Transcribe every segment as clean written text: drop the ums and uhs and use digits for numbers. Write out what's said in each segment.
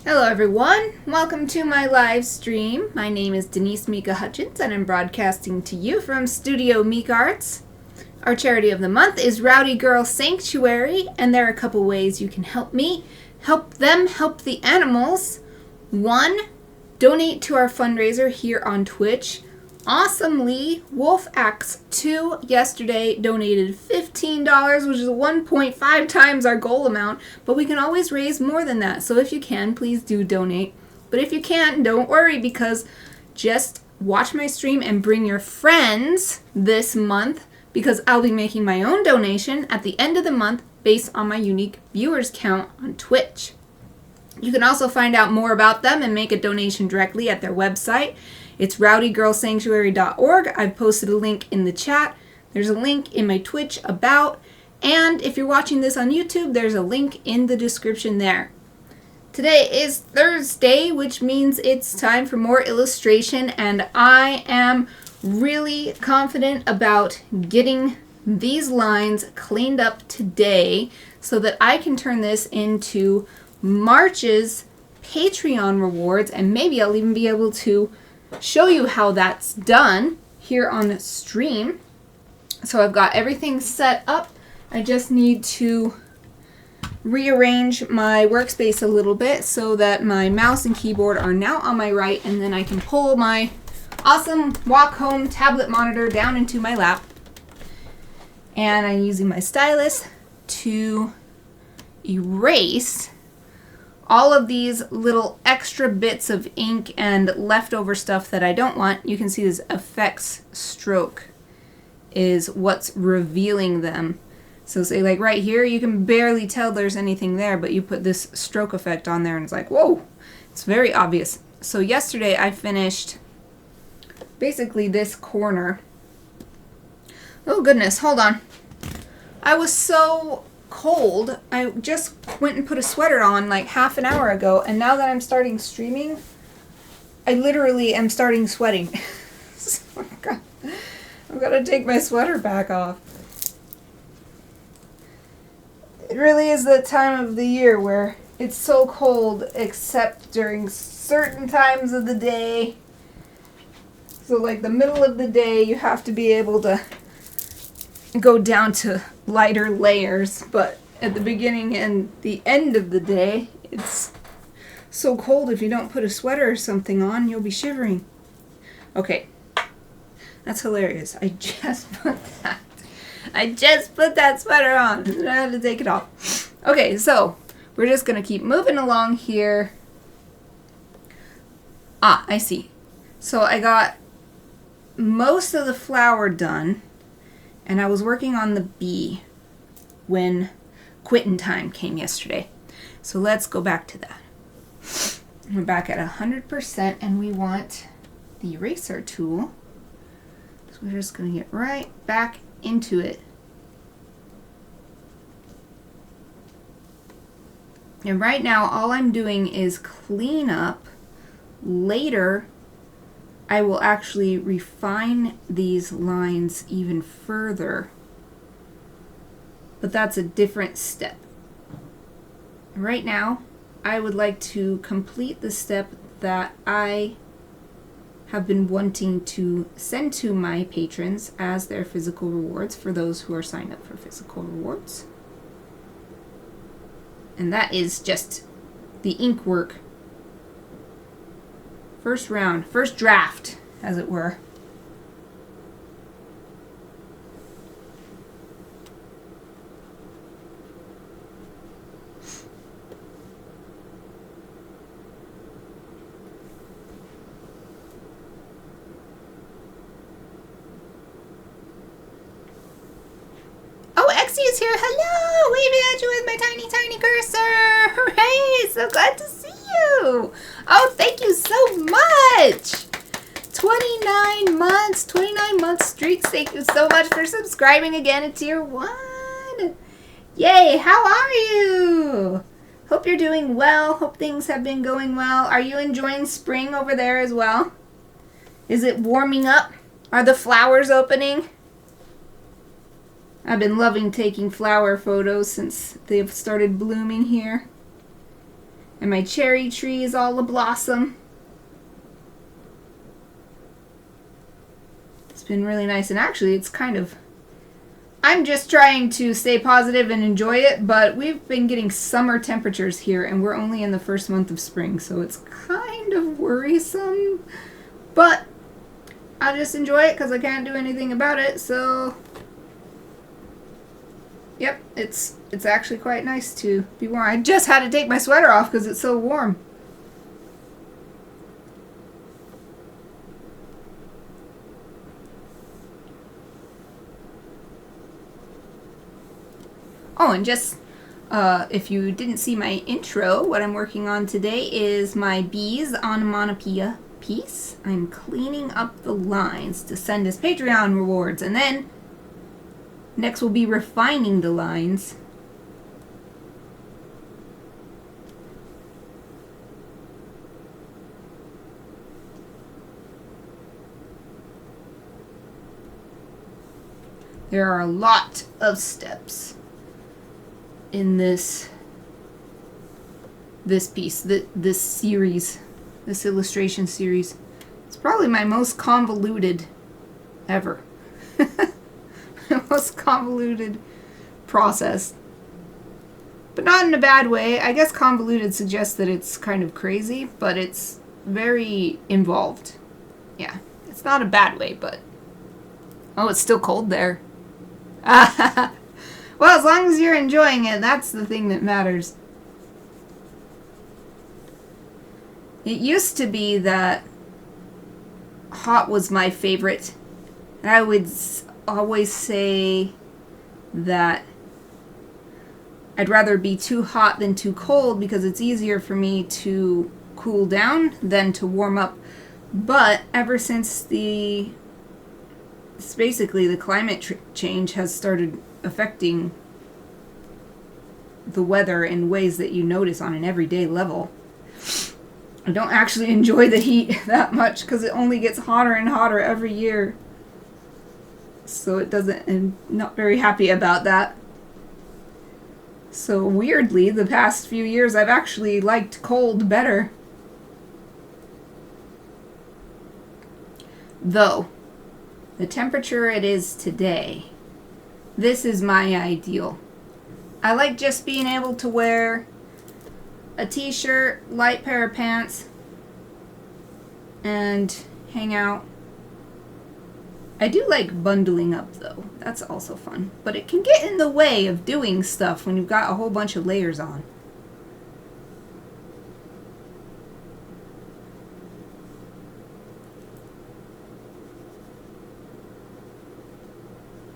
Hello everyone, welcome to my live stream. My name is Denise Hutchins and I'm broadcasting to you from Studio Mikarts. Our charity of the month is Rowdy Girl Sanctuary, and there are a couple ways you can help me, help them, help the animals. 1, donate to our fundraiser here on Twitch. Awesomely, Wolf Axe 2 yesterday donated $15, which is 1.5 times our goal amount, but we can always raise more than that. So if you can, please do donate. But if you can't, don't worry, because just watch my stream and bring your friends this month, because I'll be making my own donation at the end of the month based on my unique viewers count on Twitch. You can also find out more about them and make a donation directly at their website. It's rowdygirlsanctuary.org. I've posted a link in the chat. There's a link in my Twitch about, and if you're watching this on YouTube, there's a link in the description there. Today is Thursday, which means it's time for more illustration, and I am really confident about getting these lines cleaned up today so that I can turn this into March's Patreon rewards, and maybe I'll even be able to show you how that's done here on the stream. So I've got everything set up. I just need to rearrange my workspace a little bit so that my mouse and keyboard are now on my right, and then I can pull my awesome walk home tablet monitor down into my lap. And I'm using my stylus to erase all of these little extra bits of ink and leftover stuff that I don't want. You can see this effects stroke is what's revealing them. So say like right here, you can barely tell there's anything there, but you put this stroke effect on there and it's like, whoa, it's very obvious. So yesterday I finished basically this corner. Oh goodness, hold on. I was so cold. I just went and put a sweater on like half an hour ago, and now that I'm starting streaming, I literally am starting sweating. So I've got to take my sweater back off. It really is the time of the year where it's so cold, except during certain times of the day. So like the middle of the day, you have to be able to go down to lighter layers, but at the beginning and the end of the day, it's so cold if you don't put a sweater or something on, you'll be shivering. Okay, that's hilarious. I just put that sweater on, and I had to take it off. Okay, so we're just gonna keep moving along here. I see. So I got most of the flower done, and I was working on the bee when quitting time came yesterday. So let's go back to that. We're back at 100%, and we want the eraser tool. So we're just going to get right back into it. And right now, all I'm doing is clean up. Later, I will actually refine these lines even further, but that's a different step. Right now, I would like to complete the step that I have been wanting to send to my patrons as their physical rewards for those who are signed up for physical rewards. And that is just the ink work. First round, first draft, as it were. Oh, Exie is here. Hello! Waving at you with my tiny, tiny cursor. Hooray! So glad to see you. Oh, thank you so much. 29 months streaks. Thank you so much for subscribing again at tier 1. Yay, how are you? Hope you're doing well. Hope things have been going well. Are you enjoying spring over there as well? Is it warming up? Are the flowers opening? I've been loving taking flower photos since they've started blooming here. And my cherry tree is all a-blossom. It's been really nice, and actually it's kind of... I'm just trying to stay positive and enjoy it, but we've been getting summer temperatures here, and we're only in the first month of spring, so it's kind of worrisome. But I'll just enjoy it because I can't do anything about it, so... Yep, it's actually quite nice to be warm. I just had to take my sweater off because it's so warm. Oh, and just if you didn't see my intro, what I'm working on today is my bees onomatopoeia piece. I'm cleaning up the lines to send as Patreon rewards, and then next we'll be refining the lines. There are a lot of steps in this piece, this series, this illustration series. It's probably my most convoluted ever. My most convoluted process. But not in a bad way. I guess convoluted suggests that it's kind of crazy, but it's very involved. Yeah, it's not a bad way, but... Oh, it's still cold there. Well, as long as you're enjoying it, that's the thing that matters. It used to be that hot was my favorite. And I would always say that I'd rather be too hot than too cold because it's easier for me to cool down than to warm up. But ever since basically the climate change has started affecting the weather in ways that you notice on an everyday level, I don't actually enjoy the heat that much because it only gets hotter and hotter every year. So I'm not very happy about that. So weirdly, the past few years I've actually liked cold better. Though, the temperature it is today, this is my ideal. I like just being able to wear a t-shirt, light pair of pants, and hang out. I do like bundling up though. That's also fun. But it can get in the way of doing stuff when you've got a whole bunch of layers on.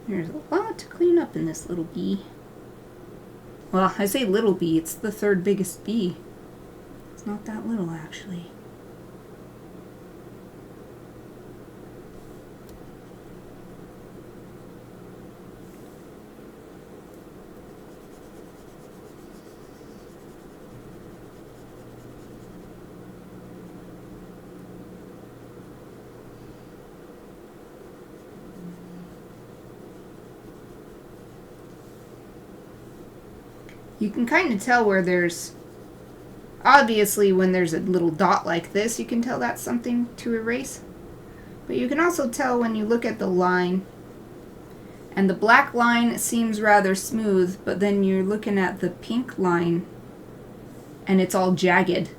There's a lot to clean up in this little bee. Well, I say little bee, it's the third biggest bee. It's not that little, actually. You can kind of tell where there's, obviously when there's a little dot like this, you can tell that's something to erase. But you can also tell when you look at the line, and the black line seems rather smooth, but then you're looking at the pink line, and it's all jagged.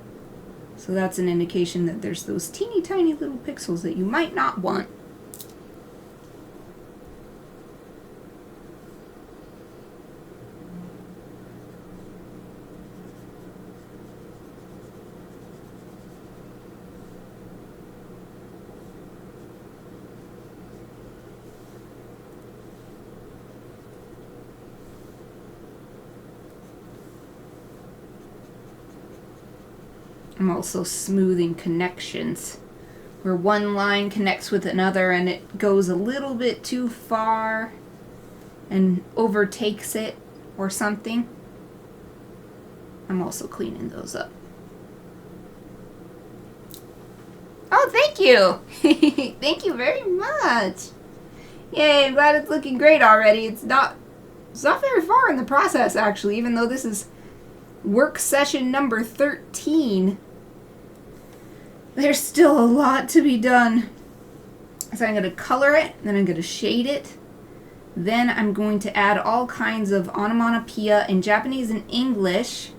So that's an indication that there's those teeny tiny little pixels that you might not want. I'm also smoothing connections, where one line connects with another and it goes a little bit too far and overtakes it or something. I'm also cleaning those up. Oh, thank you! Thank you very much! Yay, I'm glad it's looking great already. It's not very far in the process, actually, even though this is work session number 13. There's still a lot to be done. So I'm going to color it, then I'm going to shade it. Then I'm going to add all kinds of onomatopoeia in Japanese and English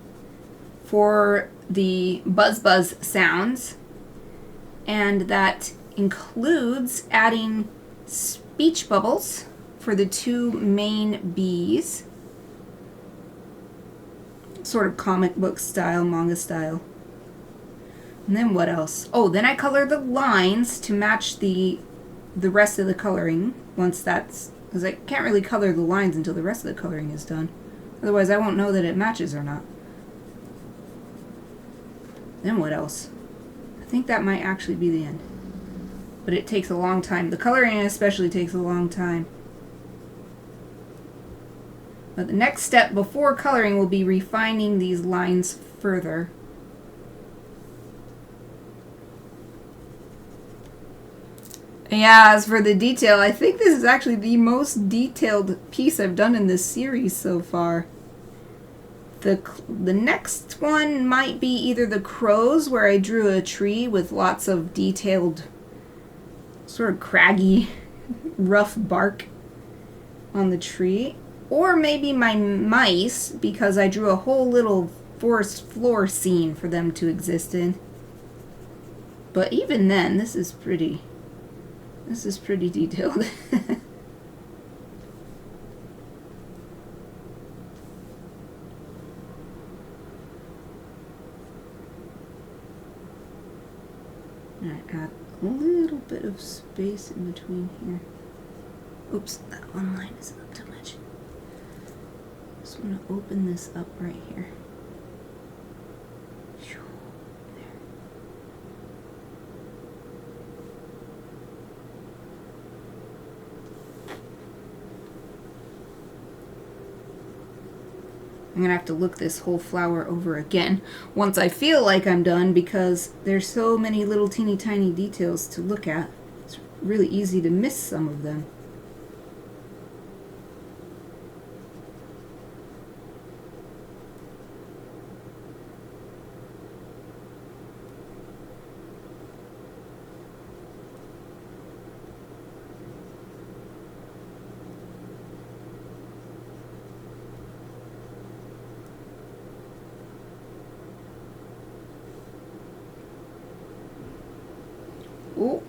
for the buzz sounds. And that includes adding speech bubbles for the two main bees. Sort of comic book style, manga style. And then what else? Oh, then I color the lines to match the rest of the coloring once that's... because I can't really color the lines until the rest of the coloring is done. Otherwise I won't know that it matches or not. Then what else? I think that might actually be the end. But it takes a long time. The coloring especially takes a long time. But the next step before coloring will be refining these lines further. Yeah, as for the detail, I think this is actually the most detailed piece I've done in this series so far. The next one might be either the crows, where I drew a tree with lots of detailed, sort of craggy, rough bark on the tree. Or maybe my mice, because I drew a whole little forest floor scene for them to exist in. But even then, this is pretty detailed. I add a little bit of space in between here. Oops, that one line is up too much. Just want to open this up right here. I'm going to have to look this whole flower over again once I feel like I'm done, because there's so many little teeny tiny details to look at. It's really easy to miss some of them. Oh,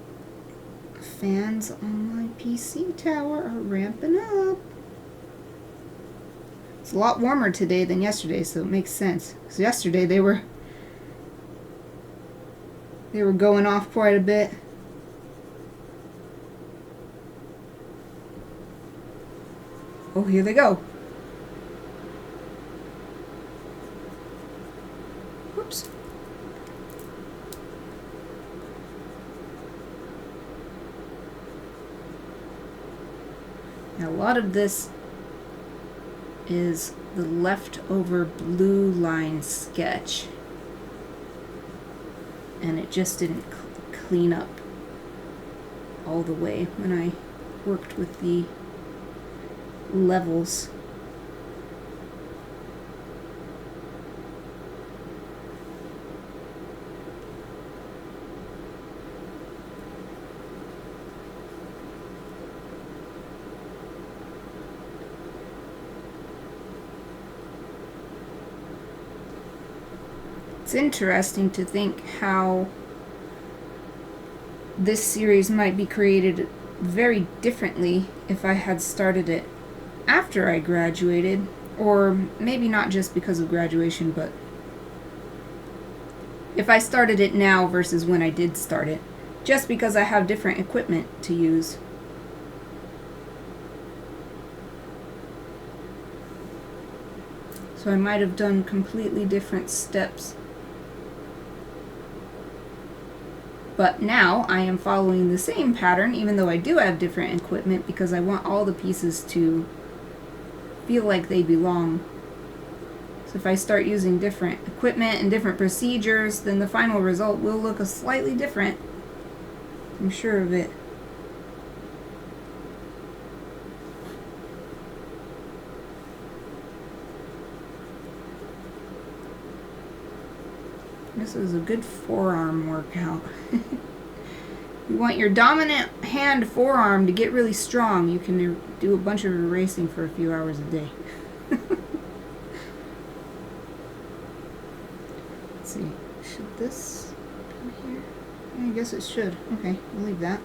fans on my PC tower are ramping up. It's a lot warmer today than yesterday, so it makes sense. Because yesterday they were going off quite a bit. Oh, here they go. Whoops. Now, a lot of this is the leftover blue line sketch, and it just didn't clean up all the way when I worked with the levels. It's interesting to think how this series might be created very differently if I had started it after I graduated, or maybe not just because of graduation, but if I started it now versus when I did start it, just because I have different equipment to use. So I might have done completely different steps. But now I am following the same pattern, even though I do have different equipment, because I want all the pieces to feel like they belong. So if I start using different equipment and different procedures, then the final result will look slightly different. I'm sure of it. This is a good forearm workout. You want your dominant hand forearm to get really strong. You can do a bunch of erasing for a few hours a day. Let's see. Should this come here? I guess it should. Okay, we'll leave that.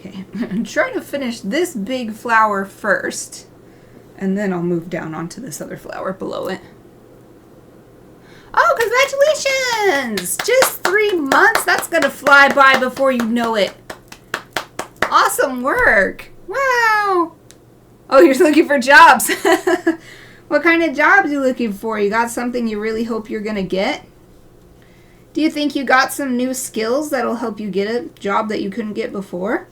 Okay, I'm trying to finish this big flower first, and then I'll move down onto this other flower below it. Oh, congratulations! Just 3 months? That's gonna fly by before you know it. Awesome work! Wow! Oh, you're looking for jobs. What kind of jobs are you looking for? You got something you really hope you're gonna get? Do you think you got some new skills that'll help you get a job that you couldn't get before?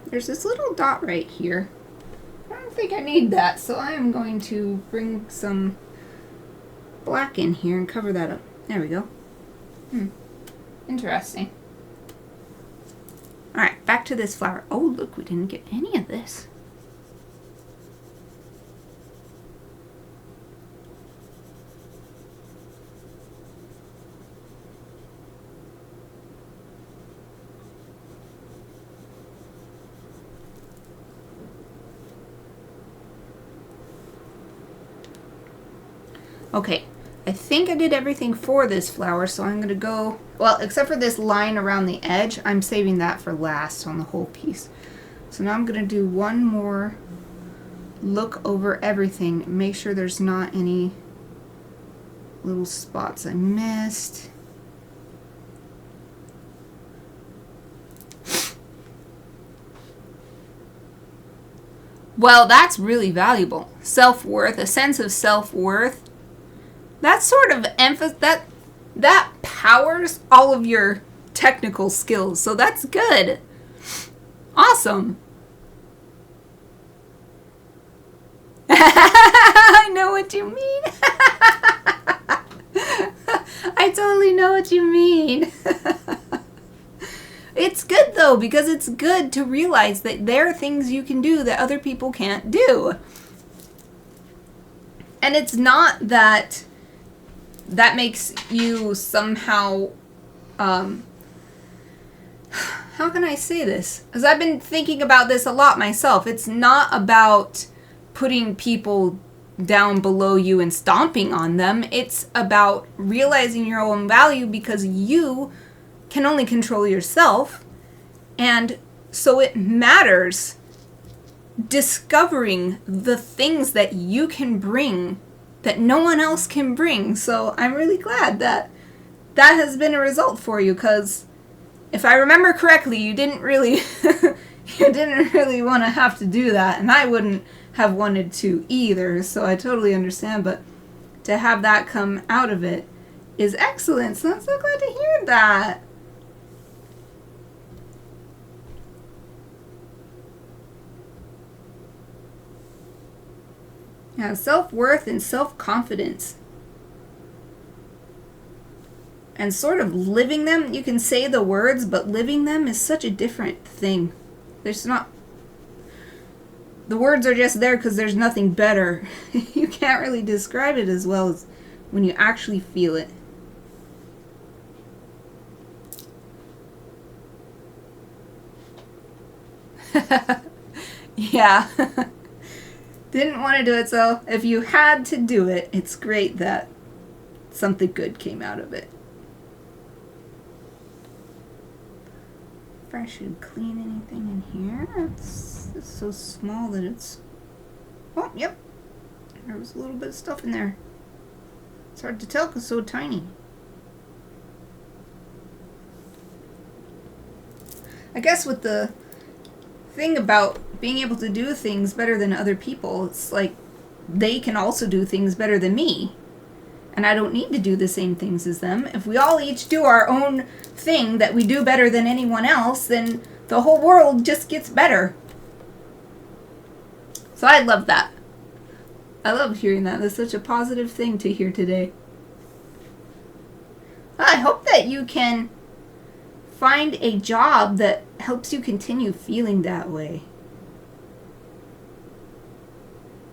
There's this little dot right here. I don't think I need that, so I am going to bring some black in here and cover that up. There we go. Interesting. Alright, back to this flower. Oh, look, we didn't get any of this. Okay, I think I did everything for this flower, so I'm going to go, well, except for this line around the edge, I'm saving that for last on the whole piece. So now I'm going to do one more look over everything, make sure there's not any little spots I missed. Well, that's really valuable. Self-worth, a sense of self-worth. That sort of that powers all of your technical skills, so that's good. Awesome. I know what you mean. I totally know what you mean. It's good though, because it's good to realize that there are things you can do that other people can't do. And it's not that makes you somehow, how can I say this? Because I've been thinking about this a lot myself. It's not about putting people down below you and stomping on them. It's about realizing your own value because you can only control yourself. And so it matters discovering the things that you can bring that no one else can bring. So I'm really glad that that has been a result for you, because if I remember correctly, you didn't really want to have to do that, and I wouldn't have wanted to either, so I totally understand, but to have that come out of it is excellent, so I'm so glad to hear that. Yeah, self-worth and self-confidence. And sort of living them, you can say the words, but living them is such a different thing. There's not... The words are just there because there's nothing better. You can't really describe it as well as when you actually feel it. Yeah. Didn't want to do it, so if you had to do it, it's great that something good came out of it. If I should clean anything in here, it's so small that it's... Oh, yep. There was a little bit of stuff in there. It's hard to tell because it's so tiny. I guess with the thing about being able to do things better than other people, it's like they can also do things better than me. And I don't need to do the same things as them. If we all each do our own thing that we do better than anyone else, then the whole world just gets better. So I love that. I love hearing that. That's such a positive thing to hear today. I hope that you can find a job that helps you continue feeling that way.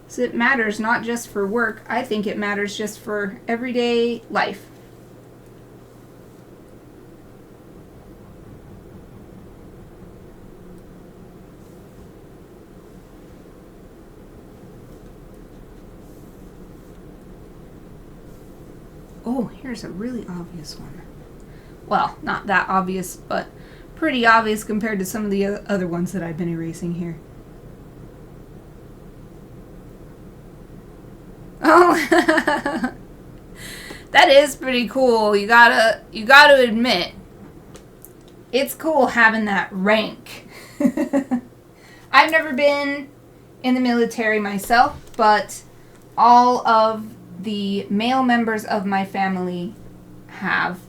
So it matters not just for work. I think it matters just for everyday life. Oh, here's a really obvious one. Well, not that obvious, but pretty obvious compared to some of the other ones that I've been erasing here. Oh, that is pretty cool. You gotta admit, it's cool having that rank. I've never been in the military myself, but all of the male members of my family have.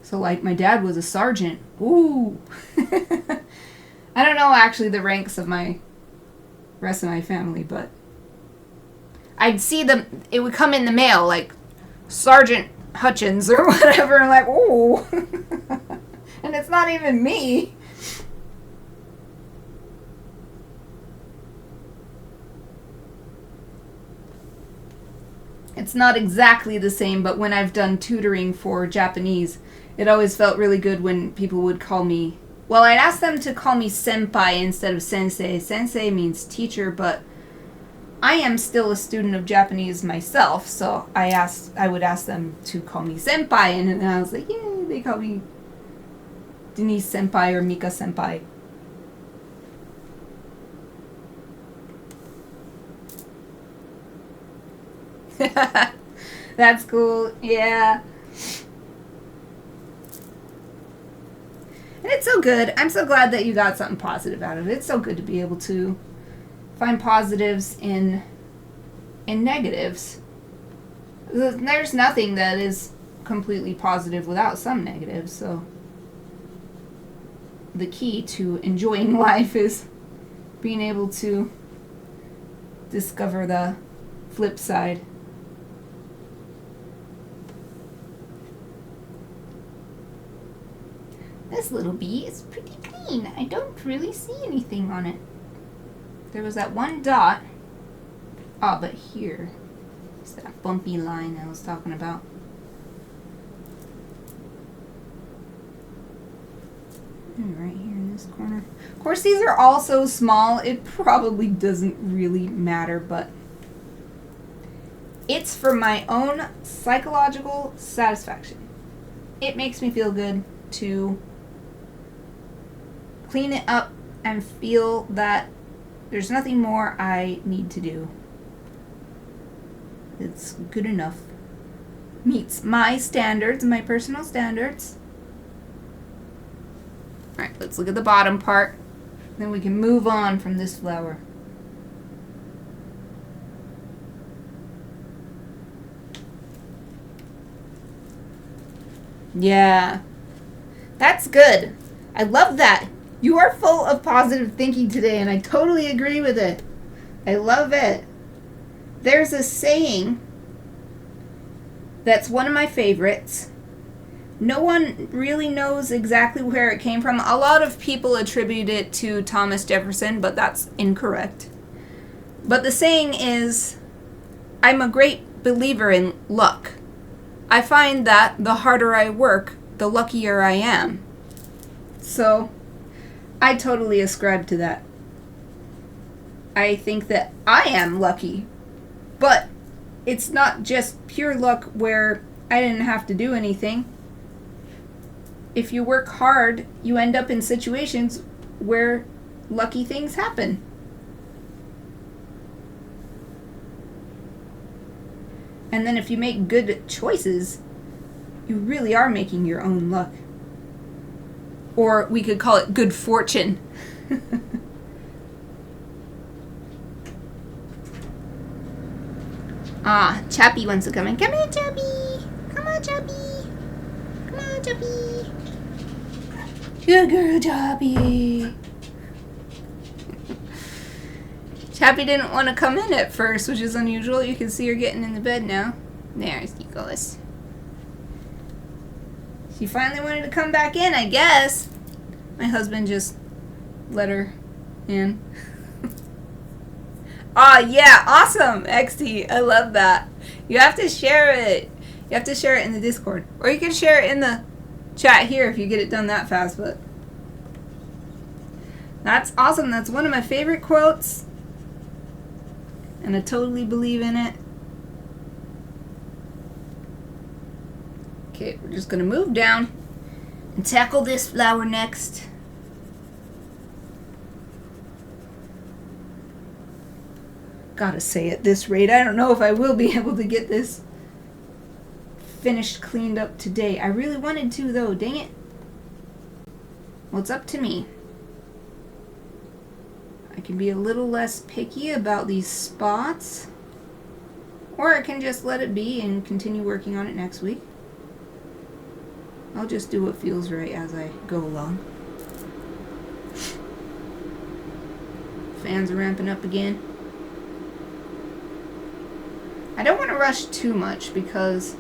So, like, my dad was a sergeant. Ooh. I don't know actually the ranks of my rest of my family, but I'd see them, it would come in the mail, like, Sergeant Hutchins or whatever, and like, ooh. And it's not even me. It's not exactly the same, but when I've done tutoring for Japanese, it always felt really good when people would call me, well, I'd ask them to call me senpai instead of sensei. Sensei means teacher, but I am still a student of Japanese myself, so I would ask them to call me senpai, and I was like, yay, they call me Denise senpai or Mika senpai. That's cool, yeah. And it's so good. I'm so glad that you got something positive out of it. It's so good to be able to find positives in negatives. There's nothing that is completely positive without some negatives, so the key to enjoying life is being able to discover the flip side. This little bee is pretty clean. I don't really see anything on it. There was that one dot. Ah, but here is that bumpy line I was talking about. And right here in this corner. Of course, these are all so small, it probably doesn't really matter, but it's for my own psychological satisfaction. It makes me feel good to clean it up and feel that there's nothing more I need to do. It's good enough. Meets my standards, my personal standards. Alright, let's look at the bottom part. Then we can move on from this flower. Yeah. That's good. I love that. You are full of positive thinking today, and I totally agree with it. I love it. There's a saying that's one of my favorites. No one really knows exactly where it came from. A lot of people attribute it to Thomas Jefferson, but that's incorrect. But the saying is, I'm a great believer in luck. I find that the harder I work, the luckier I am. So, I totally ascribe to that. I think that I am lucky, but it's not just pure luck where I didn't have to do anything. If you work hard, you end up in situations where lucky things happen. And then if you make good choices, you really are making your own luck. Or we could call it good fortune. Chappie wants to come in. Come here, Chappie. Come on, Chappie. Come on, Chappie. Good girl, Chappie. Chappie didn't want to come in at first, which is unusual. You can see her getting in the bed now. There she goes. She finally wanted to come back in, I guess. My husband just let her in. Oh, yeah, awesome, XT. I love that. You have to share it. You have to share it in the Discord. Or you can share it in the chat here if you get it done that fast, but that's awesome. That's one of my favorite quotes. And I totally believe in it. Okay, we're just going to move down and tackle this flower next. Gotta say, at this rate, I don't know if I will be able to get this finished, cleaned up today. I really wanted to, though. Dang it. Well, it's up to me. I can be a little less picky about these spots. Or I can just let it be and continue working on it next week. I'll just do what feels right as I go along. Fans are ramping up again. I don't want to rush too much because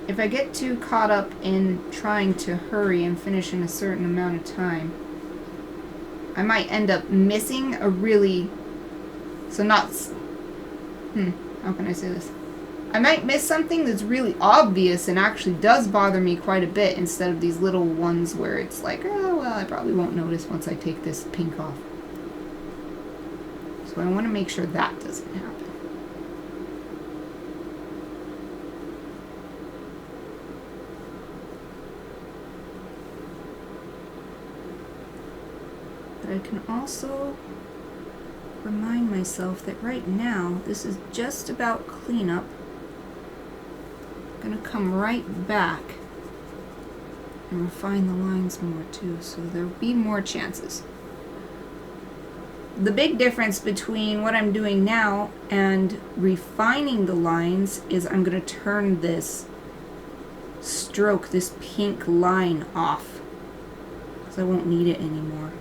if I get too caught up in trying to hurry and finish in a certain amount of time, I might end up missing a really... how can I say this? I might miss something that's really obvious and actually does bother me quite a bit instead of these little ones where it's like, oh, well, I probably won't notice once I take this pink off. So I want to make sure that doesn't happen. But I can also remind myself that right now this is just about cleanup. I'm going to come right back and refine the lines more too, so there'll be more chances. The big difference between what I'm doing now and refining the lines is I'm going to turn this stroke, this pink line off, because I won't need it anymore.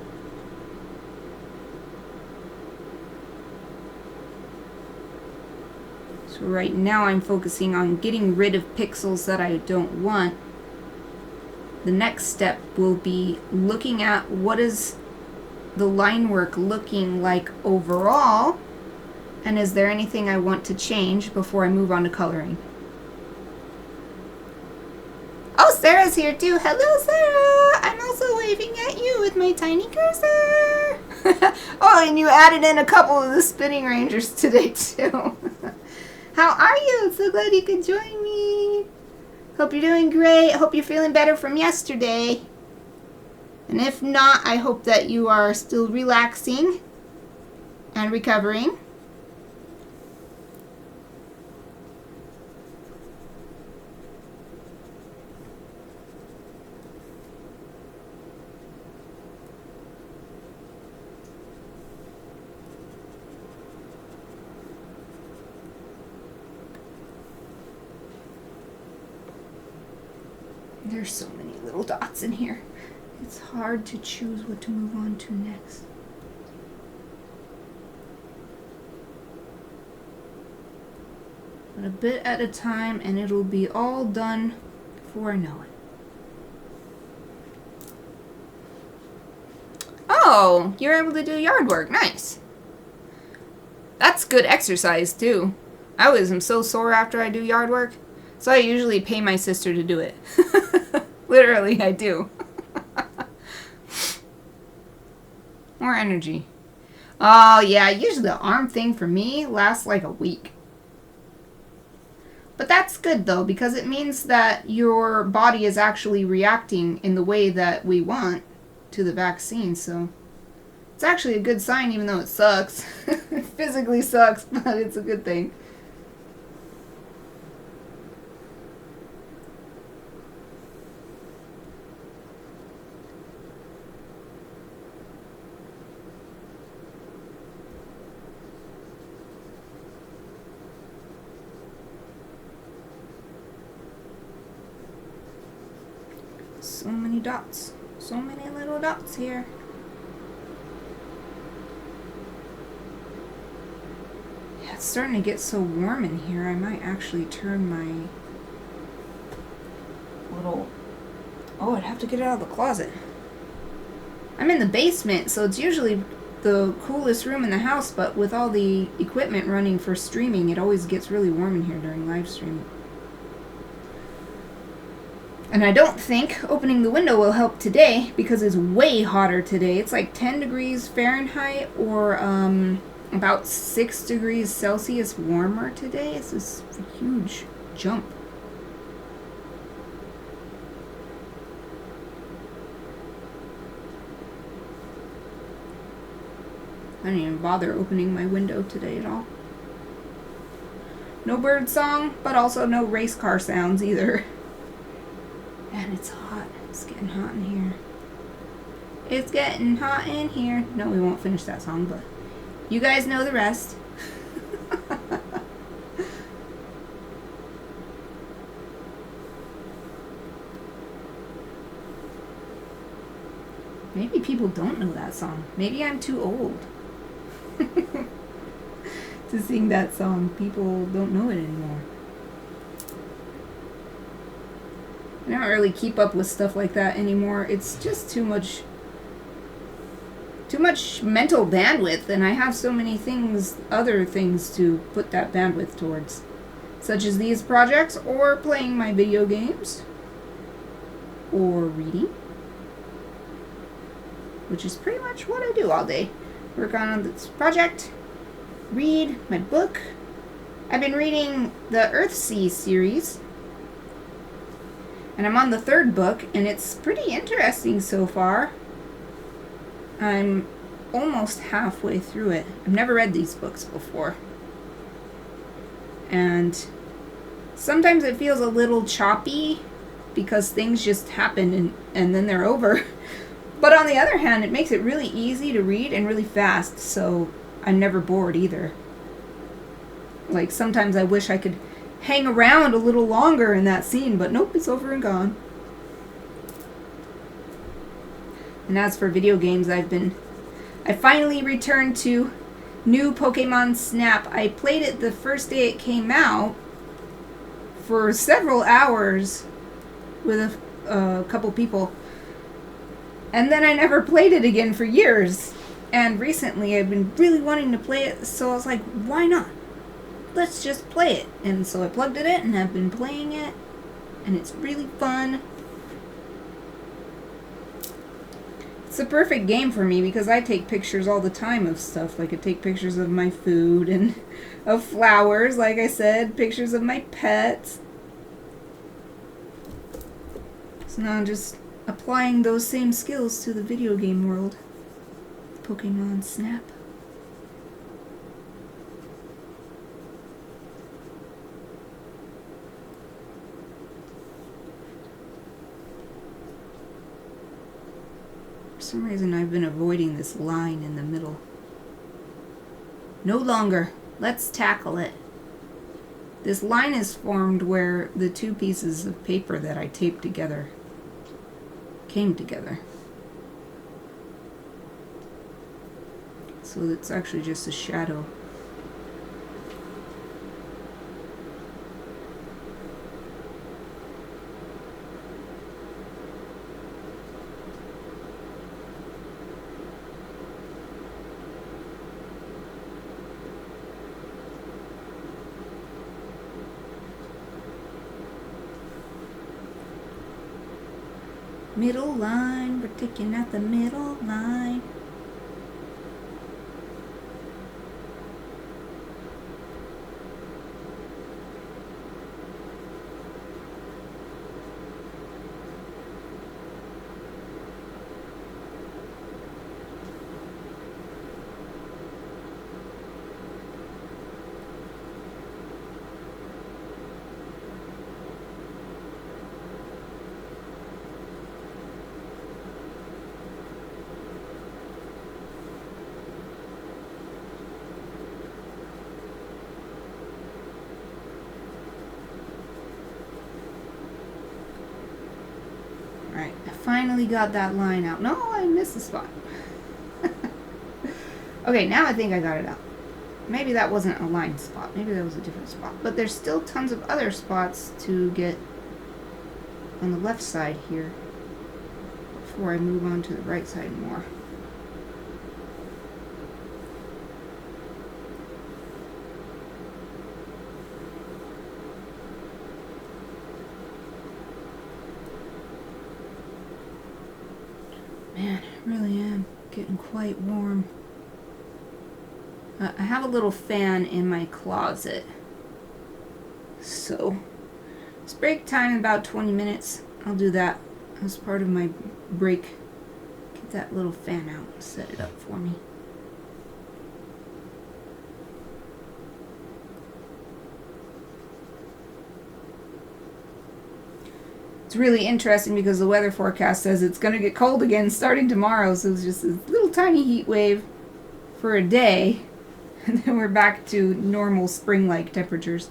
So right now I'm focusing on getting rid of pixels that I don't want. The next step will be looking at what is the line work looking like overall, and is there anything I want to change before I move on to coloring. Oh, Sarah's here too. Hello, Sarah! I'm also waving at you with my tiny cursor. Oh, and you added in a couple of the spinning rangers today too. How are you? So glad you could join me. Hope you're doing great. Hope you're feeling better from yesterday. And if not, I hope that you are still relaxing and recovering. There's so many little dots in here. It's hard to choose what to move on to next. But a bit at a time, and it'll be all done before I know it. Oh, you're able to do yard work. Nice. That's good exercise, too. I always am so sore after I do yard work, so I usually pay my sister to do it. Literally, I do. More energy. Oh, yeah, usually the arm thing for me lasts like a week. But that's good, though, because it means that your body is actually reacting in the way that we want to the vaccine, so it's actually a good sign, even though it sucks. It physically sucks, but it's a good thing. So many dots. So many little dots here. Yeah, it's starting to get so warm in here, I might actually turn my little... Oh, I'd have to get it out of the closet. I'm in the basement, so it's usually the coolest room in the house, but with all the equipment running for streaming, it always gets really warm in here during live streaming. And I don't think opening the window will help today, because it's way hotter today. It's like 10 degrees Fahrenheit or about 6 degrees Celsius warmer today. This is a huge jump. I didn't even bother opening my window today at all. No bird song, but also no race car sounds either. And it's hot. It's getting hot in here. It's getting hot in here. No, we won't finish that song, but you guys know the rest. Maybe people don't know that song. Maybe I'm too old to sing that song. People don't know it anymore. I don't really keep up with stuff like that anymore. It's just too much mental bandwidth, and I have so many things, other things to put that bandwidth towards, such as these projects, or playing my video games, or reading, which is pretty much what I do all day. Work on this project, read my book. I've been reading the Earthsea series, and I'm on the 3rd book, and it's pretty interesting so far. I'm almost halfway through it. I've never read these books before. And sometimes it feels a little choppy because things just happen and then they're over. But on the other hand, it makes it really easy to read and really fast, so I'm never bored either. Like, sometimes I wish I could hang around a little longer in that scene, but nope, it's over and gone. And as for video games, I finally returned to new Pokemon Snap. I played it the first day it came out for several hours with a couple people. And then I never played it again for years. And recently I've been really wanting to play it, so I was like, why not? Let's just play it. And so I plugged it in and I've been playing it. And it's really fun. It's a perfect game for me because I take pictures all the time of stuff. Like I take pictures of my food and of flowers, like I said, pictures of my pets. So now I'm just applying those same skills to the video game world. Pokemon Snap. For some reason I've been avoiding this line in the middle. No longer. Let's tackle it. This line is formed where the 2 pieces of paper that I taped together came together. So it's actually just a shadow. Middle line, we're taking out the middle line. finally got that line out. No, I missed a spot. Okay, now I think I got it out. Maybe that wasn't a line spot. Maybe that was a different spot. But there's still tons of other spots to get on the left side here before I move on to the right side more. Man, I really am getting quite warm. I have a little fan in my closet. So, it's break time in about 20 minutes. I'll do that as part of my break. Get that little fan out and set it up for me. It's really interesting because the weather forecast says it's going to get cold again starting tomorrow. So it's just a little tiny heat wave for a day. And then we're back to normal spring-like temperatures.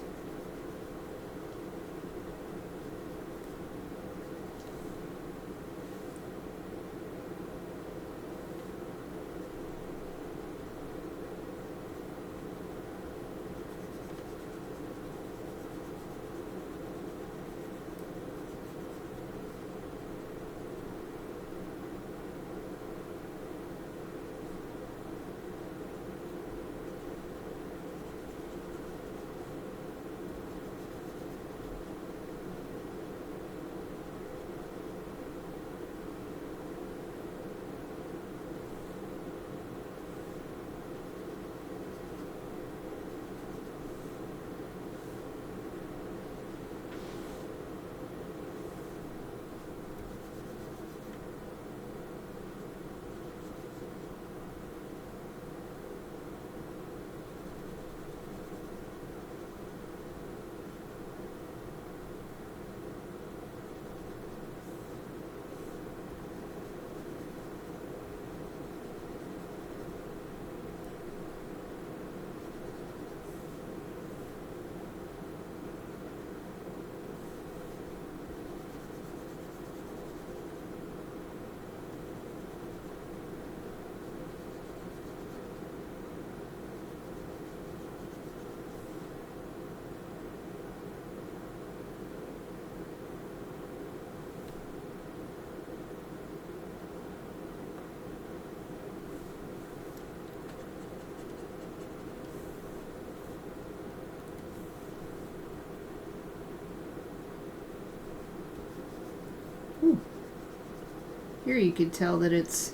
Here you could tell that it's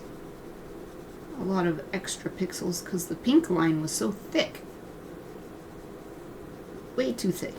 a lot of extra pixels because the pink line was so thick. Way too thick.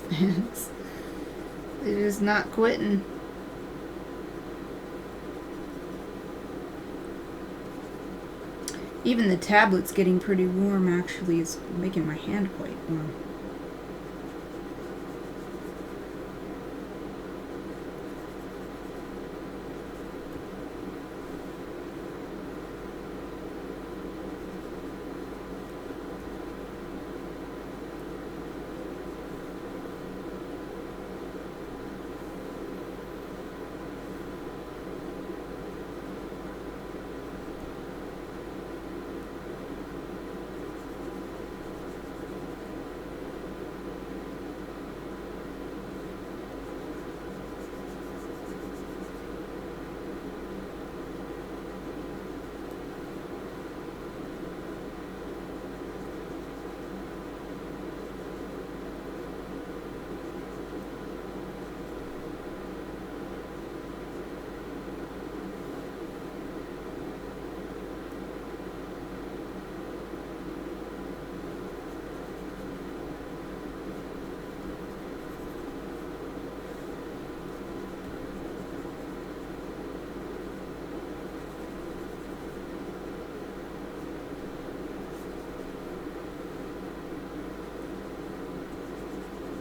Fans. They're just not quitting. Even the tablet's getting pretty warm, actually. It's making my hand quite warm.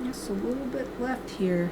Just a little bit left here.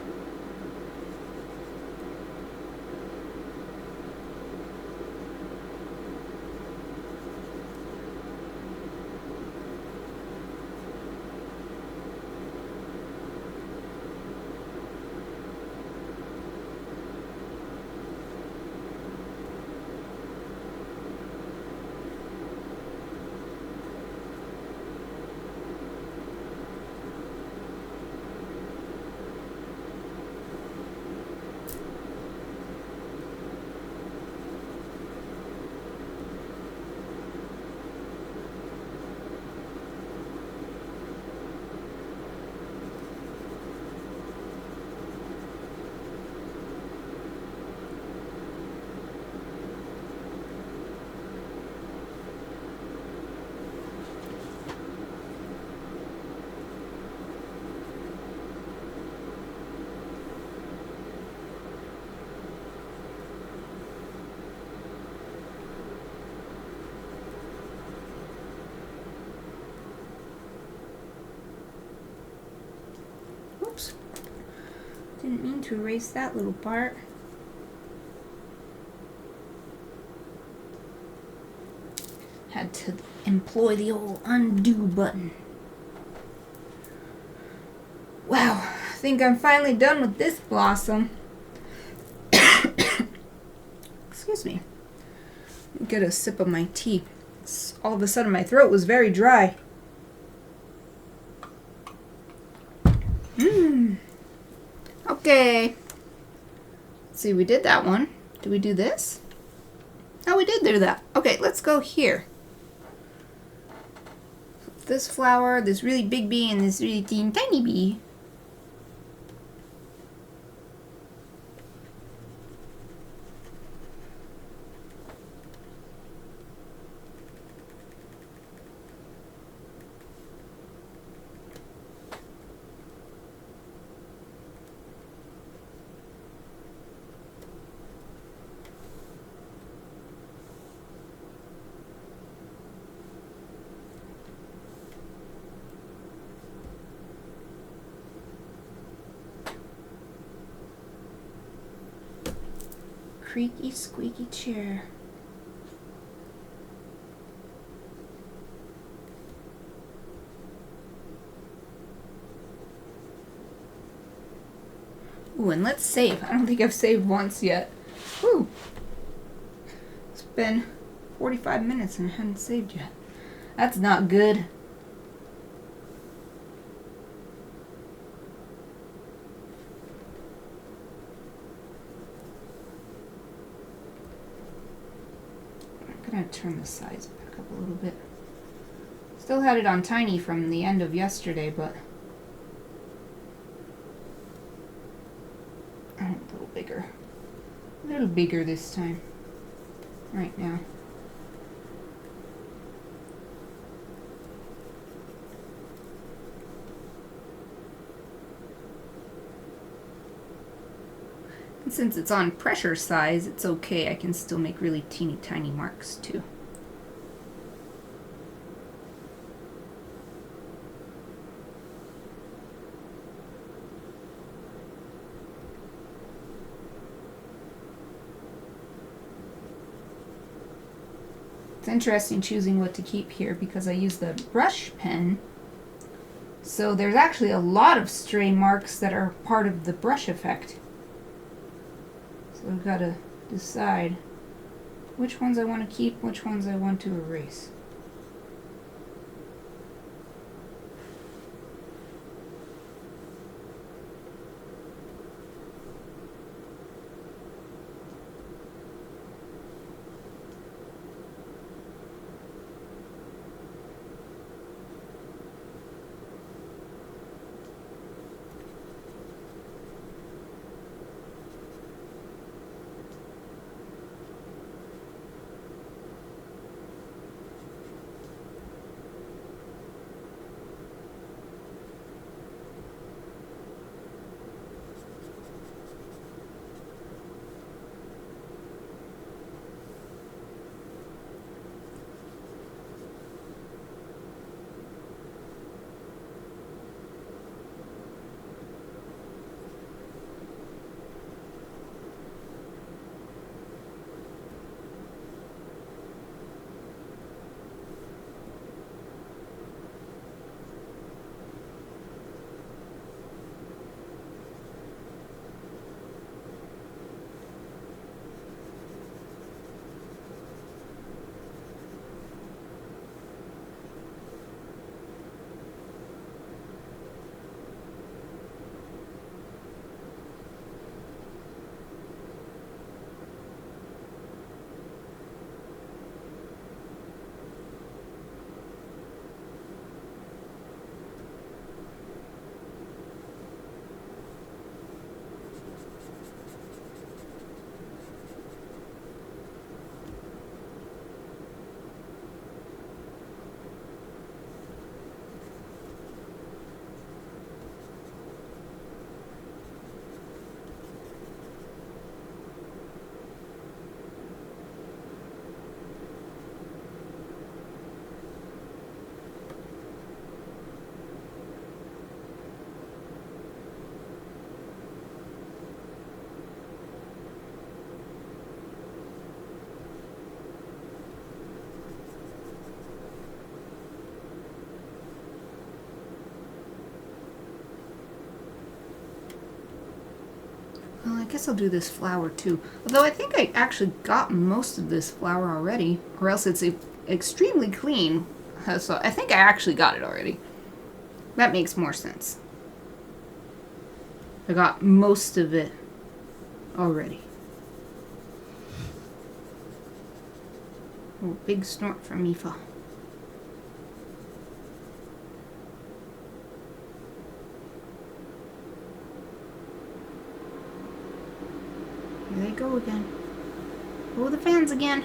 Oops. Didn't mean to erase that little part. Had to employ the old undo button. Wow, I think I'm finally done with this blossom. Excuse me. Get a sip of my tea. All of a sudden my throat was very dry. Okay. Let's see, we did that one. Did we do this? Oh, we did do that. Okay, let's go here. This flower, this really big bee, and this really tiny bee. Creaky, squeaky chair. Ooh, and let's save. I don't think I've saved once yet. Whew. It's been 45 minutes and I haven't saved yet. That's not good. I'm gonna turn the size back up a little bit. Still had it on tiny from the end of yesterday, but a little bigger. A little bigger this time. Right now. And since it's on pressure size, it's okay. I can still make really teeny tiny marks too. It's interesting choosing what to keep here because I use the brush pen. So there's actually a lot of stray marks that are part of the brush effect. So I've got to decide which ones I want to keep, which ones I want to erase. Well, I guess I'll do this flower too. Although I think I actually got most of this flower already, or else it's extremely clean. So I think I actually got it already. That makes more sense. I got most of it already. Oh, big snort from Mifa. There they go again. Oh, the fans again.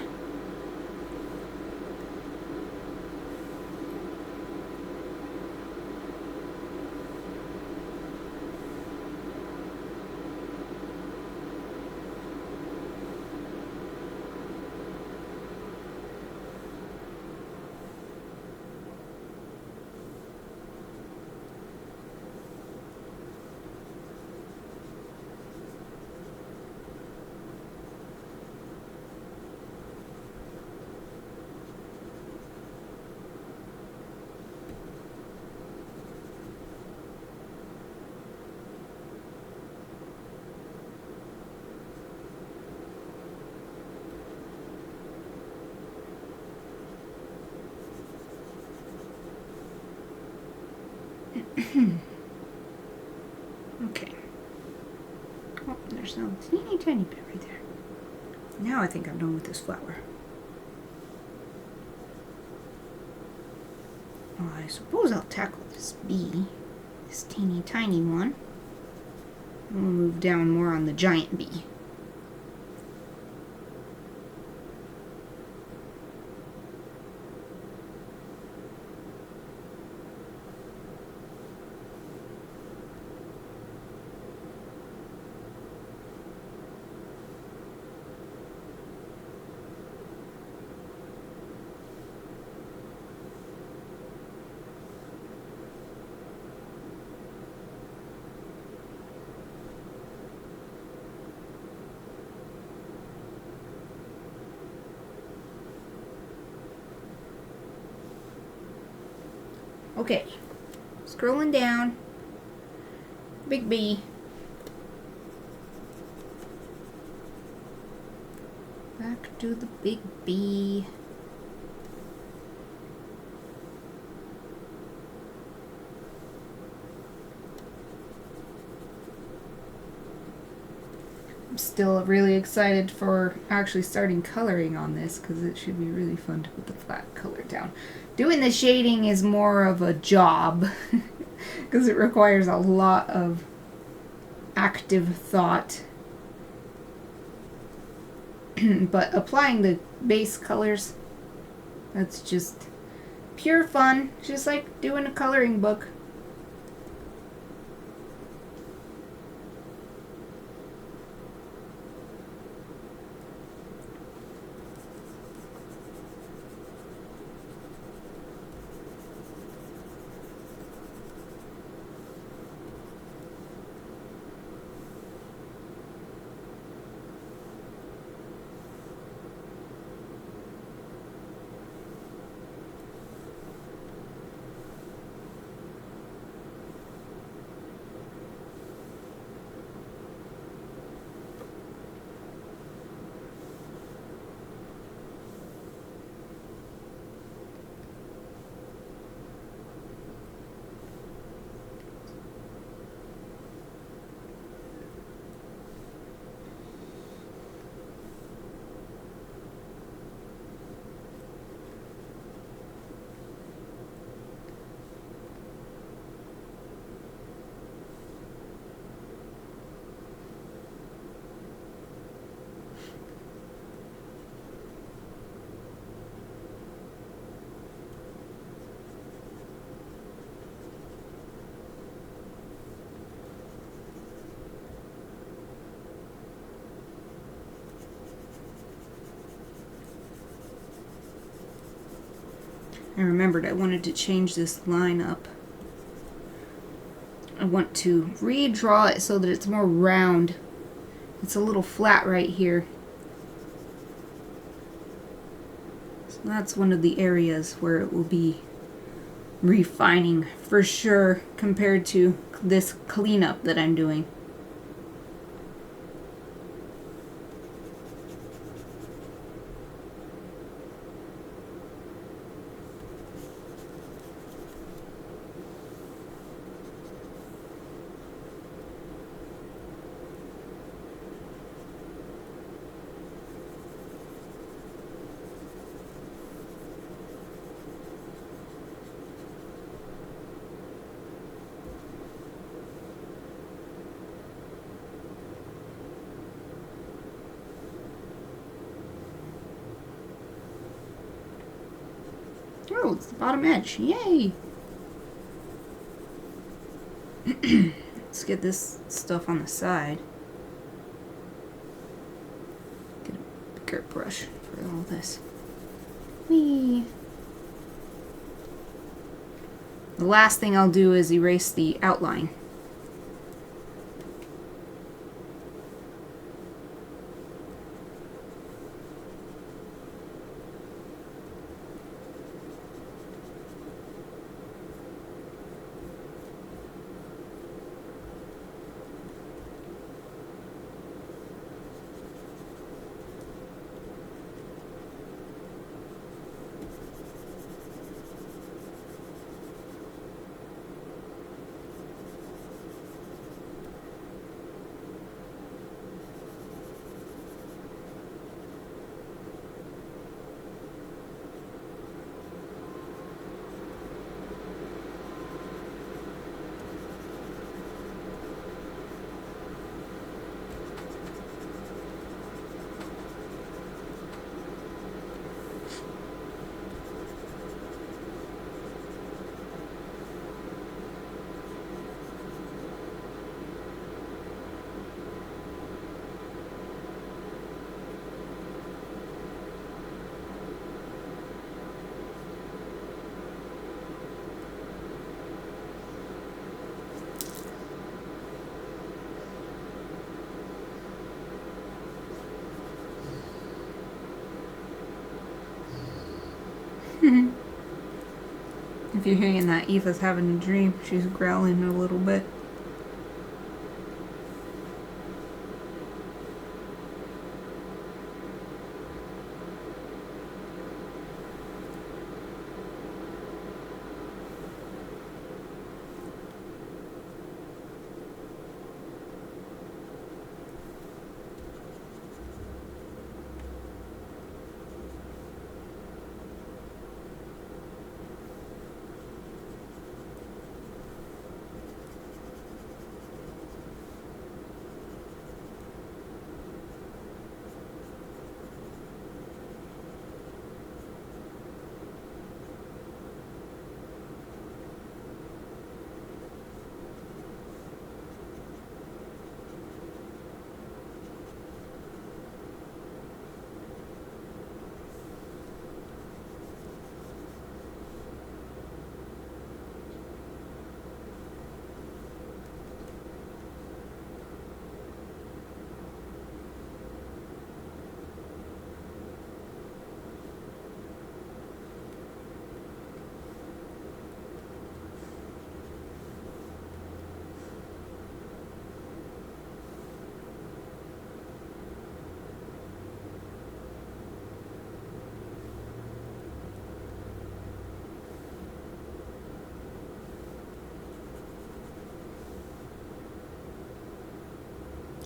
Okay. Oh, there's a teeny tiny bit right there. Now I think I'm done with this flower. Well, I suppose I'll tackle this bee, this teeny tiny one. And we'll move down more on the giant bee. Okay, scrolling down. Big B. Back to the big B. I'm still really excited for actually starting coloring on this because it should be really fun to put the flat color down. Doing the shading is more of a job because it requires a lot of active thought. But applying the base colors, that's just pure fun, just like doing a coloring book. I remembered I wanted to change this line up. I want to redraw it so that it's more round. It's a little flat right here. So that's one of the areas where it will be refining for sure compared to this cleanup that I'm doing. Oh, it's the bottom edge. Yay! Let's get this stuff on the side. Get a bigger brush for all this. Whee! The last thing I'll do is erase the outline. If you're hearing that, Eva's having a dream. She's growling a little bit.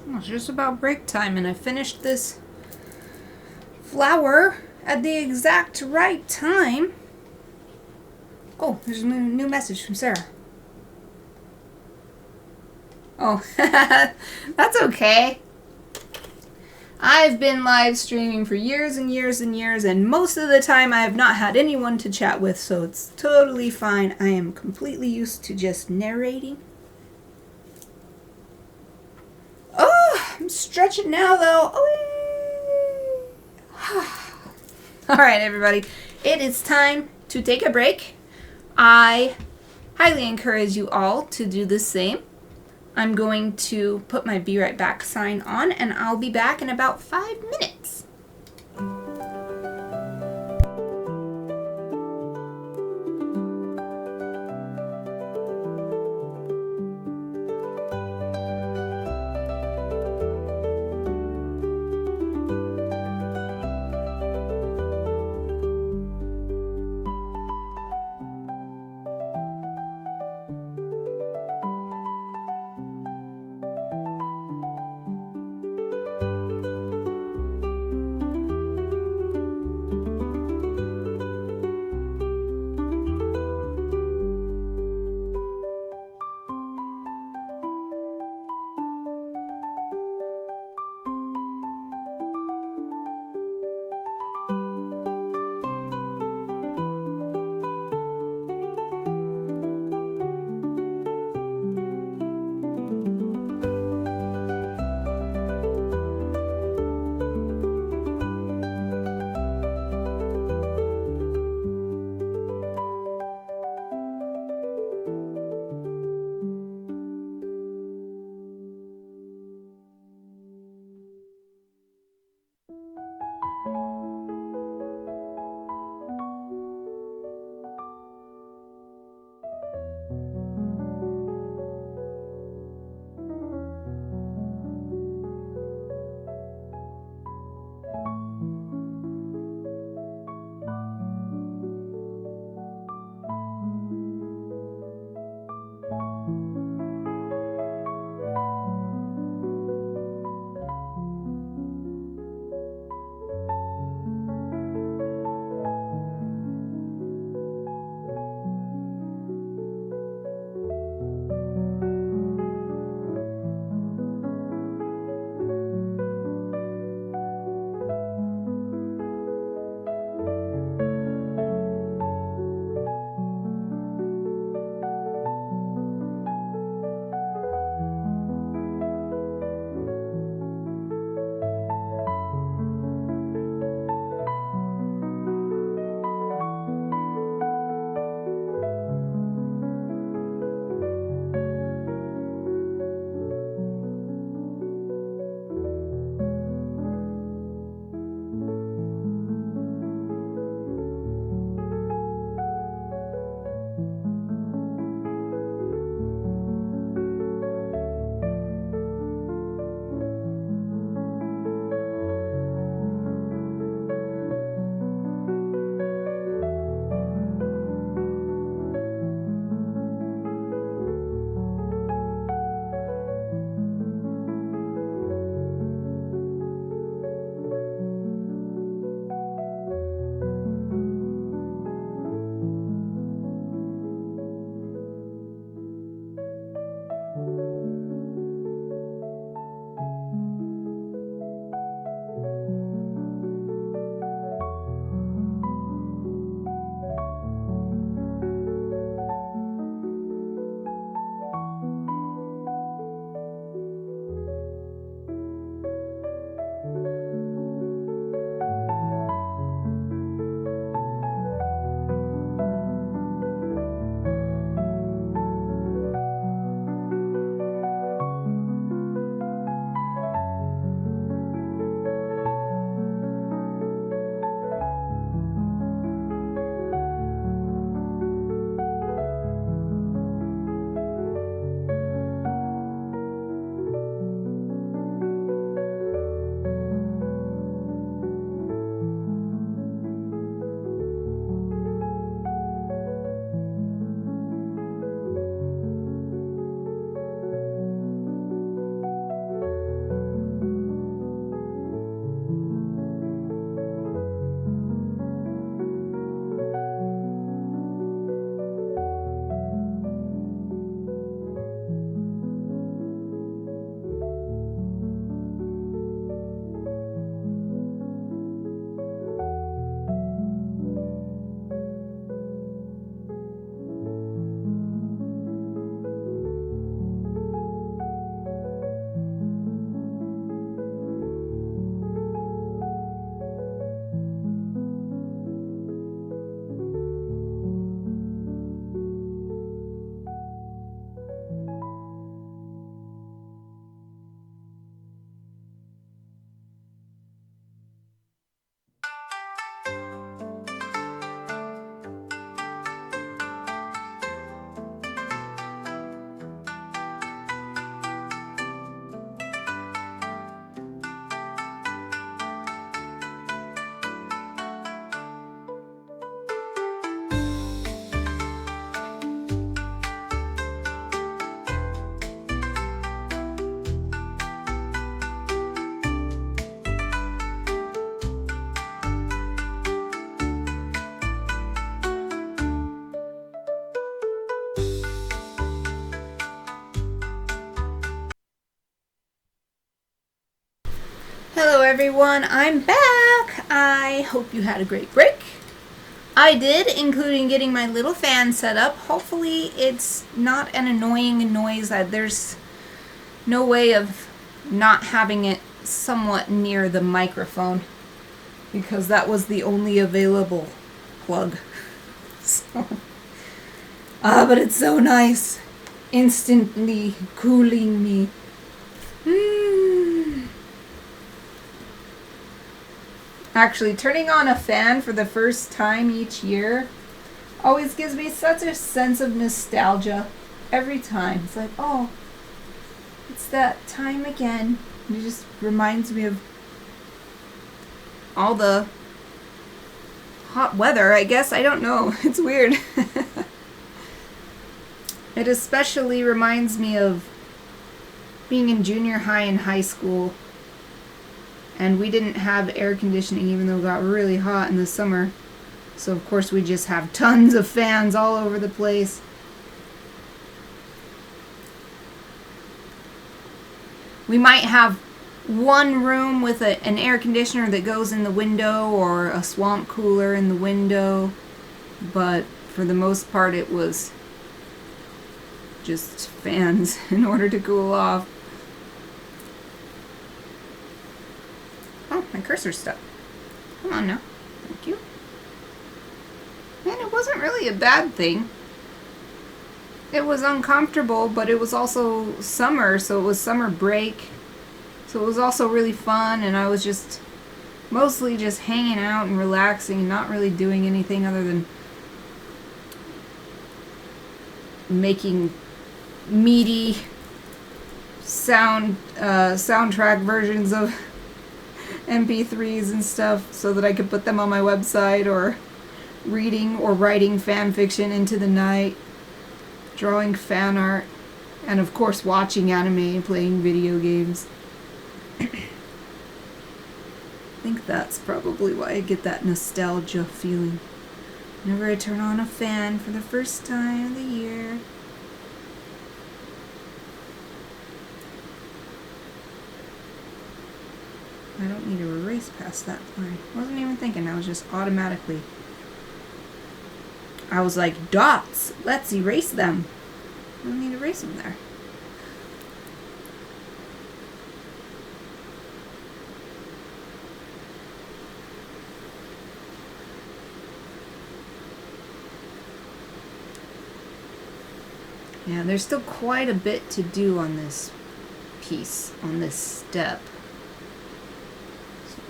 Well, it's just about break time, and I finished this flower at the exact right time. Oh, there's a new message from Sarah. Oh, that's okay. I've been live streaming for years and years and years, and most of the time I have not had anyone to chat with, so it's totally fine. I am completely used to just narrating. Oh, I'm stretching now, though. All right, everybody. It is time to take a break. I highly encourage you all to do the same. I'm going to put my be right back sign on, and I'll be back in about 5 minutes. everyone, I'm back. I hope you had a great break. I did, including getting my little fan set up. Hopefully it's not an annoying noise. There's no way of not having it somewhat near the microphone, because that was the only available plug. So, but it's so nice. Instantly cooling me. Actually, turning on a fan for the first time each year always gives me such a sense of nostalgia every time. It's like, oh, it's that time again. It just reminds me of all the hot weather, I guess. I don't know. It's weird. It especially reminds me of being in junior high and high school. And we didn't have air conditioning, even though it got really hot in the summer. So of course we just have tons of fans all over the place. We might have one room with an air conditioner that goes in the window, or a swamp cooler in the window. But for the most part it was just fans in order to cool off. Oh, my cursor's stuck. Come on now. Thank you. And it wasn't really a bad thing. It was uncomfortable, but it was also summer, so it was summer break. So it was also really fun, and I was just mostly just hanging out and relaxing and not really doing anything other than making meaty soundtrack versions of MP3s and stuff so that I could put them on my website, or reading or writing fan fiction into the night, drawing fan art, and of course watching anime and playing video games. I think that's probably why I get that nostalgia feeling whenever I turn on a fan for the first time of the year. I don't need to erase past that line. Wasn't even thinking. I was just automatically. I was like, dots. Let's erase them. I don't need to erase them there. Yeah, there's still quite a bit to do on this piece, on this step.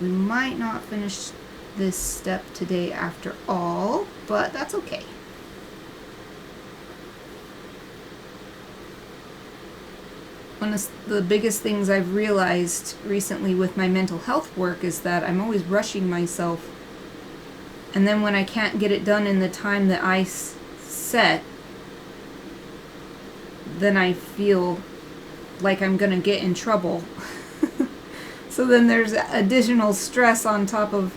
We might not finish this step today after all, but that's okay. One of the biggest things I've realized recently with my mental health work is that I'm always rushing myself. And then when I can't get it done in the time that I set, then I feel like I'm gonna get in trouble. So then there's additional stress on top of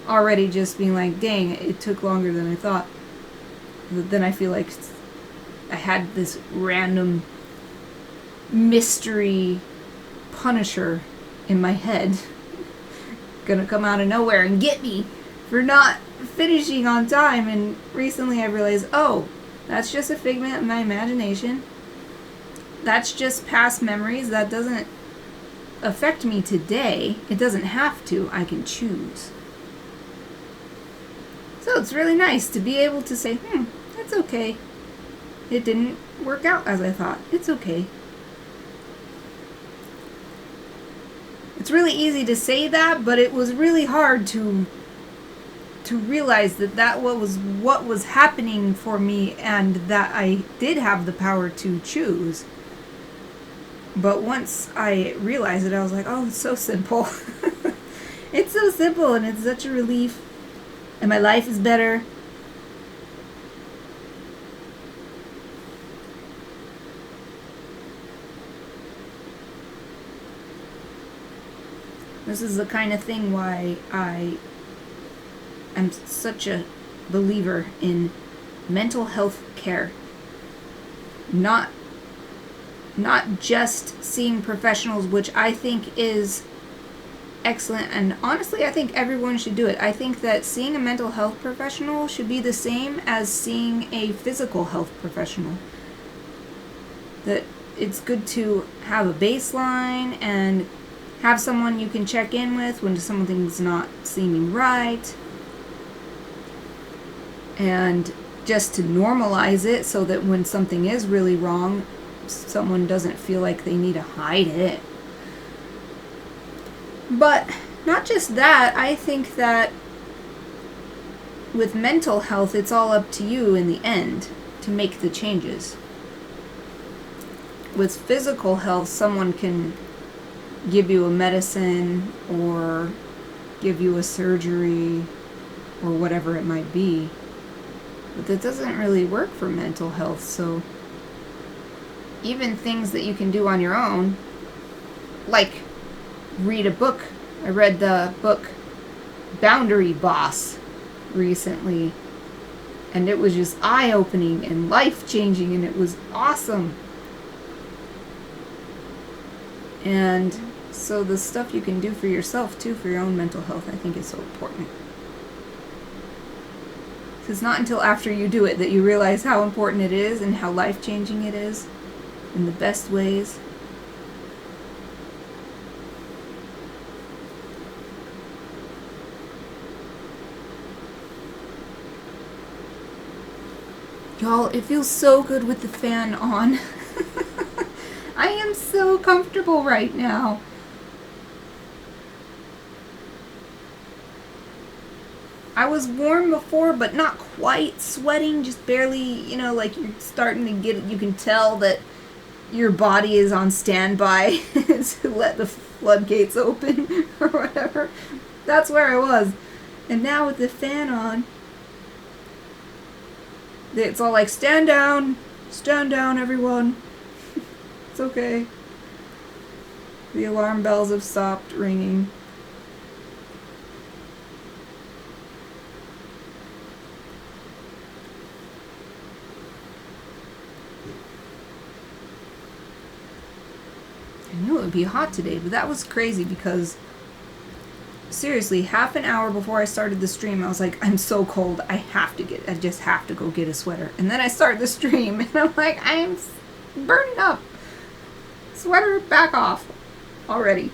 already just being like, dang, it took longer than I thought. Then I feel like I had this random mystery punisher in my head gonna come out of nowhere and get me for not finishing on time. And recently I realized, oh, that's just a figment of my imagination. That's just past memories. That doesn't affect me today. It doesn't have to. I can choose. So it's really nice to be able to say, that's okay. It didn't work out as I thought. It's okay. It's really easy to say that, but it was really hard to realize that was what was happening for me, and that I did have the power to choose. But once I realized it, I was like, oh, it's so simple. It's so simple, and it's such a relief. And my life is better. This is the kind of thing why I am such a believer in mental health care. Not just seeing professionals, which I think is excellent, and honestly, I think everyone should do it. I think that seeing a mental health professional should be the same as seeing a physical health professional. That it's good to have a baseline and have someone you can check in with when something's not seeming right, and just to normalize it so that when something is really wrong, someone doesn't feel like they need to hide it. But not just that, I think that with mental health, it's all up to you in the end to make the changes. With physical health, someone can give you a medicine or give you a surgery or whatever it might be. But that doesn't really work for mental health, so even things that you can do on your own, like read a book. I read the book Boundary Boss recently, and it was just eye-opening and life-changing, and it was awesome. And so the stuff you can do for yourself too, for your own mental health, I think is so important. It's not until after you do it that you realize how important it is and how life-changing it is in the best ways. Y'all, it feels so good with the fan on. I am so comfortable right now. I was warm before, but not quite sweating, just barely, like you're starting to get it. You can tell that your body is on standby to let the floodgates open or whatever. That's where I was. And now with the fan on, it's all like, stand down, everyone. It's okay. The alarm bells have stopped ringing. I knew it would be hot today, but that was crazy because seriously, half an hour before I started the stream, I was like, I'm so cold, I just have to go get a sweater. And then I start the stream, and I'm like, I'm burning up. Sweater, back off already.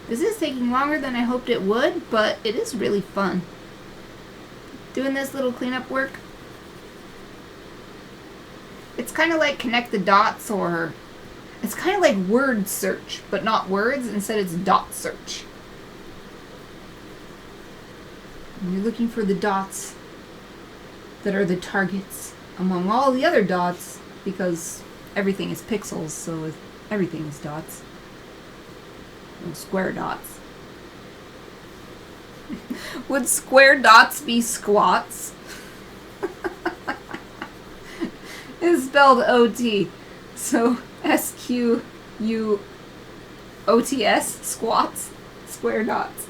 This is taking longer than I hoped it would, but it is really fun. Doing this little cleanup work. It's kind of like connect the dots, or it's kind of like word search, but not words, instead it's dot search. And you're looking for the dots that are the targets among all the other dots, because everything is pixels, so everything is dots. Square dots. Would square dots be squats? It's spelled O-T. So S-Q-U-O-T-S, squats, square dots.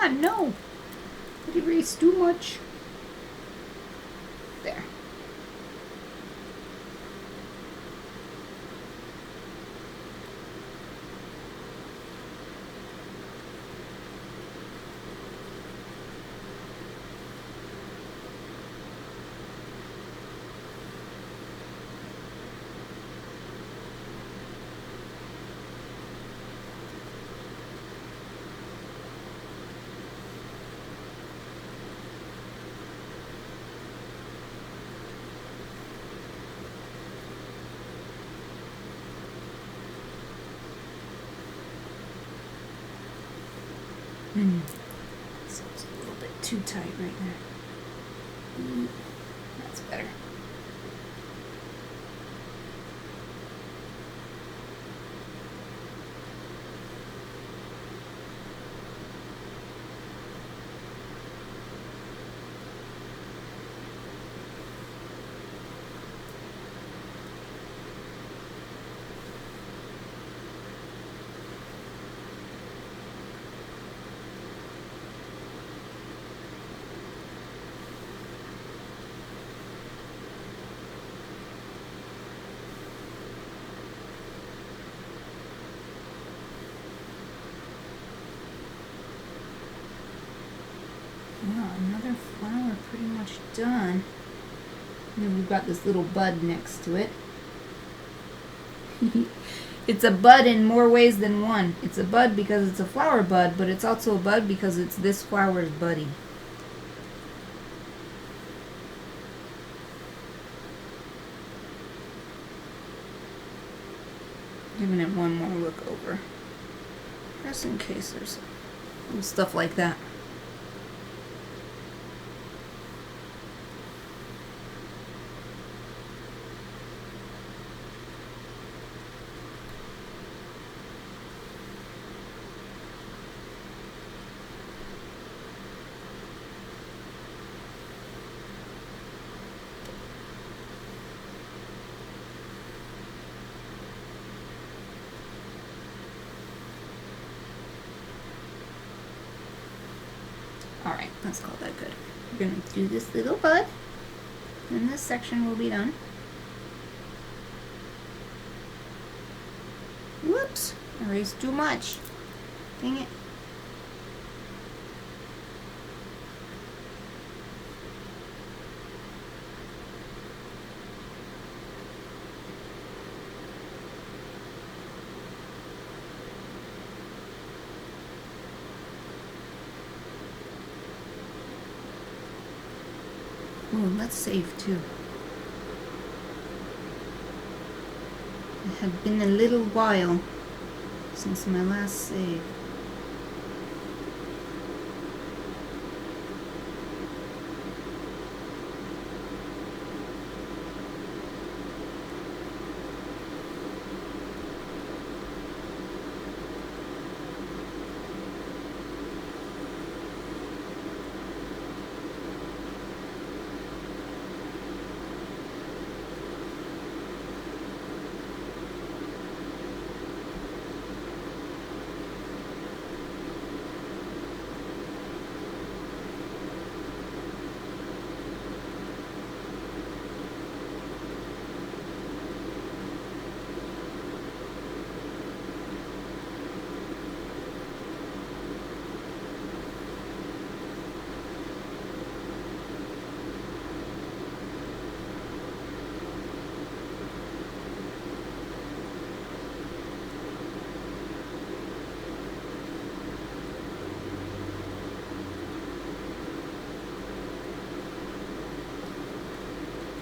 on, no. It erased too much. There. So it's a little bit too tight right there. That's better. Wow, another flower pretty much done. And then we've got this little bud next to it. It's a bud in more ways than one. It's a bud because it's a flower bud, but it's also a bud because it's this flower's buddy. Giving it one more look over. Just in case there's some stuff like that. Alright, let's call that good. We're going to do this little bud, and this section will be done. Whoops, erased too much. Dang it. Oh, let's save too. It had been a little while since my last save.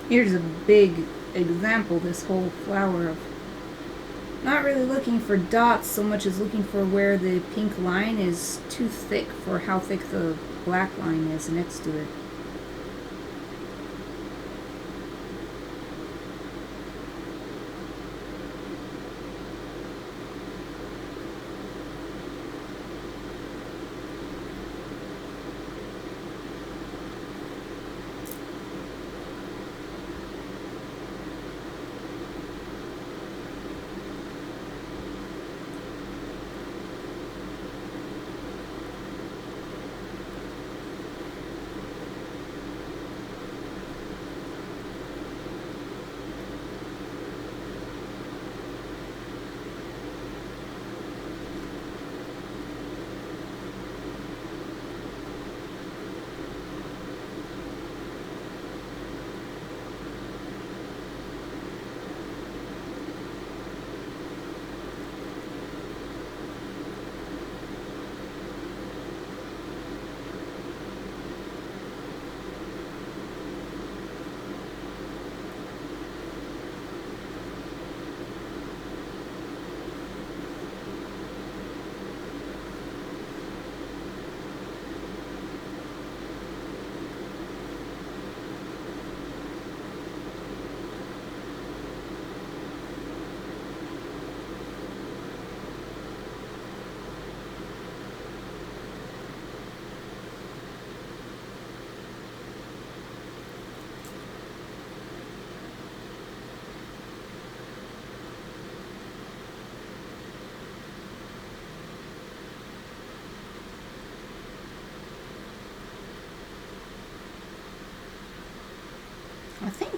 Here's a big example, this whole flower of not really looking for dots so much as looking for where the pink line is too thick for how thick the black line is next to it.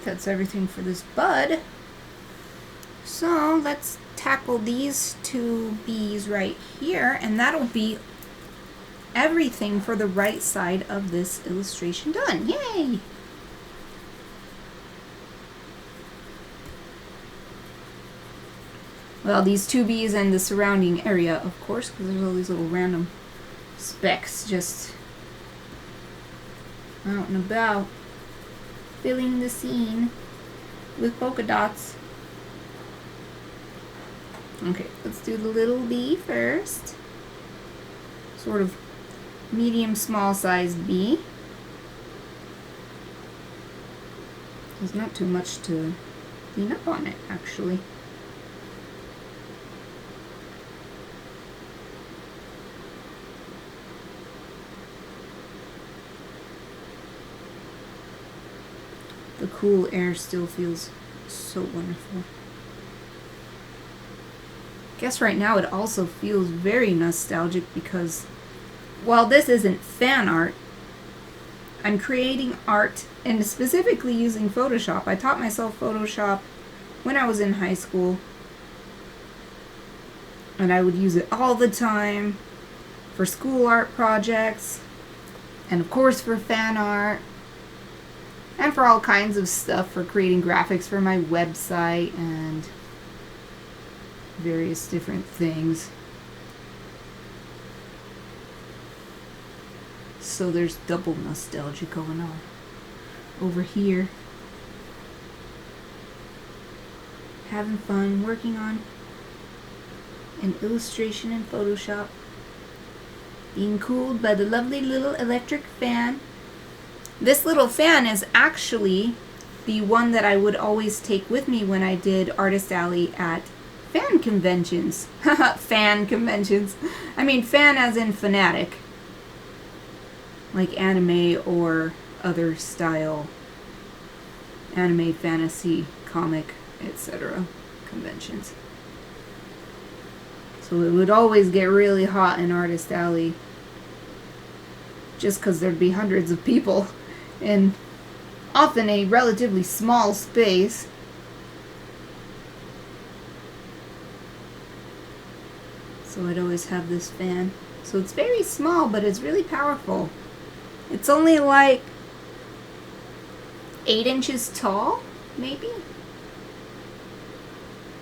think that's everything for this bud. So let's tackle these two bees right here, and that'll be everything for the right side of this illustration done. Yay! Well, these two bees and the surrounding area, of course, because there's all these little random specks just out and about, filling the scene with polka dots. Okay, let's do the little bee first. Sort of medium small sized bee. There's not too much to clean up on it, actually. The cool air still feels so wonderful. Guess right now it also feels very nostalgic because while this isn't fan art, I'm creating art and specifically using Photoshop. I taught myself Photoshop when I was in high school, and I would use it all the time for school art projects, and of course for fan art, and for all kinds of stuff, for creating graphics for my website and various different things. So there's double nostalgia going on over here. Having fun working on an illustration in Photoshop. Being cooled by the lovely little electric fan. This little fan is actually the one that I would always take with me when I did Artist Alley at fan conventions. Fan conventions. I mean fan as in fanatic. Like anime or other style anime, fantasy, comic, etc. conventions. So it would always get really hot in Artist Alley just because there'd be hundreds of people in often a relatively small space. So I'd always have this fan. So it's very small, but it's really powerful. It's only like 8 inches tall, maybe?